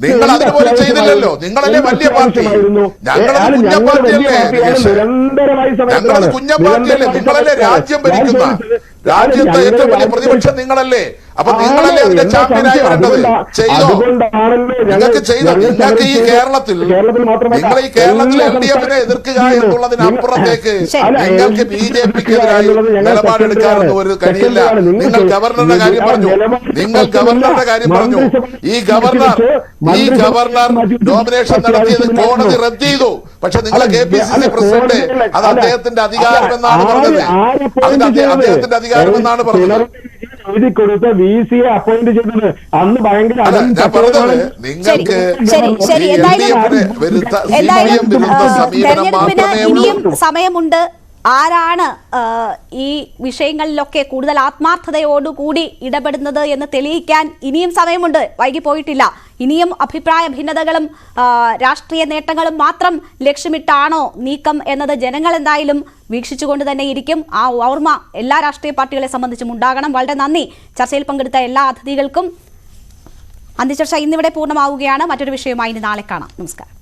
നിങ്ങൾ അതുപോലെ ചെയ്തില്ലല്ലോ. നിങ്ങളല്ലേ വലിയ പാർട്ടി. ഞങ്ങളത് കുഞ്ഞ പാർട്ടിയല്ലേ? ഞങ്ങളത് കുഞ്ഞ പാർട്ടിയല്ലേ? നിങ്ങളല്ലേ രാജ്യം ഭരിക്കുന്ന, രാജ്യത്തെ ഏറ്റവും വലിയ പ്രതിപക്ഷം നിങ്ങളല്ലേ? അപ്പൊ നിങ്ങളല്ലേ അതിന്റെ ചാമ്പ്യനായി വരേണ്ടത്. ചെയ്തോ? നിങ്ങൾക്ക് ചെയ്തോ? നിങ്ങൾക്ക് ഈ കേരളത്തിൽ നിങ്ങൾ ഈ കേരളത്തിൽ LDF-നെ എതിർക്കുക എന്നുള്ളതിനപ്പുറത്തേക്ക് നിങ്ങൾക്ക് BJP-ക്കെതിരായി നിലപാടെടുക്കാനൊന്നും ഒരു കഴിയില്ല. നിങ്ങൾ ഗവർണറുടെ കാര്യം പറഞ്ഞു. നിങ്ങൾ ഗവർണറുടെ കാര്യം പറഞ്ഞു. ഈ ഗവർണർ നോമിനേഷൻ നടത്തിയത് കോടതി റദ്ദ് ചെയ്തു. പക്ഷെ നിങ്ങളെ KPCC പ്രസിഡന്റ് അത് അദ്ദേഹത്തിന്റെ അധികാരമെന്നാണ് പറഞ്ഞത്. അദ്ദേഹത്തിന്റെ അധികാരമെന്നാണ് പറഞ്ഞത്. എഴുതി കൊടുത്ത VC-യെ അപ്പോയിന്റ് ചെയ്തത് അന്ന് ഭയങ്കര തെരഞ്ഞെടുപ്പിന് ഇനിയും സമയമുണ്ട്. ആരാണ് ഈ വിഷയങ്ങളിലൊക്കെ കൂടുതൽ ആത്മാർത്ഥതയോടുകൂടി ഇടപെടുന്നത് എന്ന് തെളിയിക്കാൻ ഇനിയും സമയമുണ്ട്. വൈകി പോയിട്ടില്ല. ഇനിയും അഭിപ്രായ ഭിന്നതകളും രാഷ്ട്രീയ നേട്ടങ്ങളും മാത്രം ലക്ഷ്യമിട്ടാണോ നീക്കം എന്നത് ജനങ്ങൾ എന്തായാലും വീക്ഷിച്ചുകൊണ്ട് തന്നെ ഇരിക്കും. ആ ഓർമ്മ എല്ലാ രാഷ്ട്രീയ പാർട്ടികളെ സംബന്ധിച്ചും ഉണ്ടാകണം. വളരെ നന്ദി ചർച്ചയിൽ പങ്കെടുത്ത എല്ലാ അതിഥികൾക്കും. അന്ത്യചർച്ച ഇന്നിവിടെ പൂർണ്ണമാവുകയാണ്. മറ്റൊരു വിഷയവുമായി ഇനി നാളെ കാണാം. നമസ്കാരം.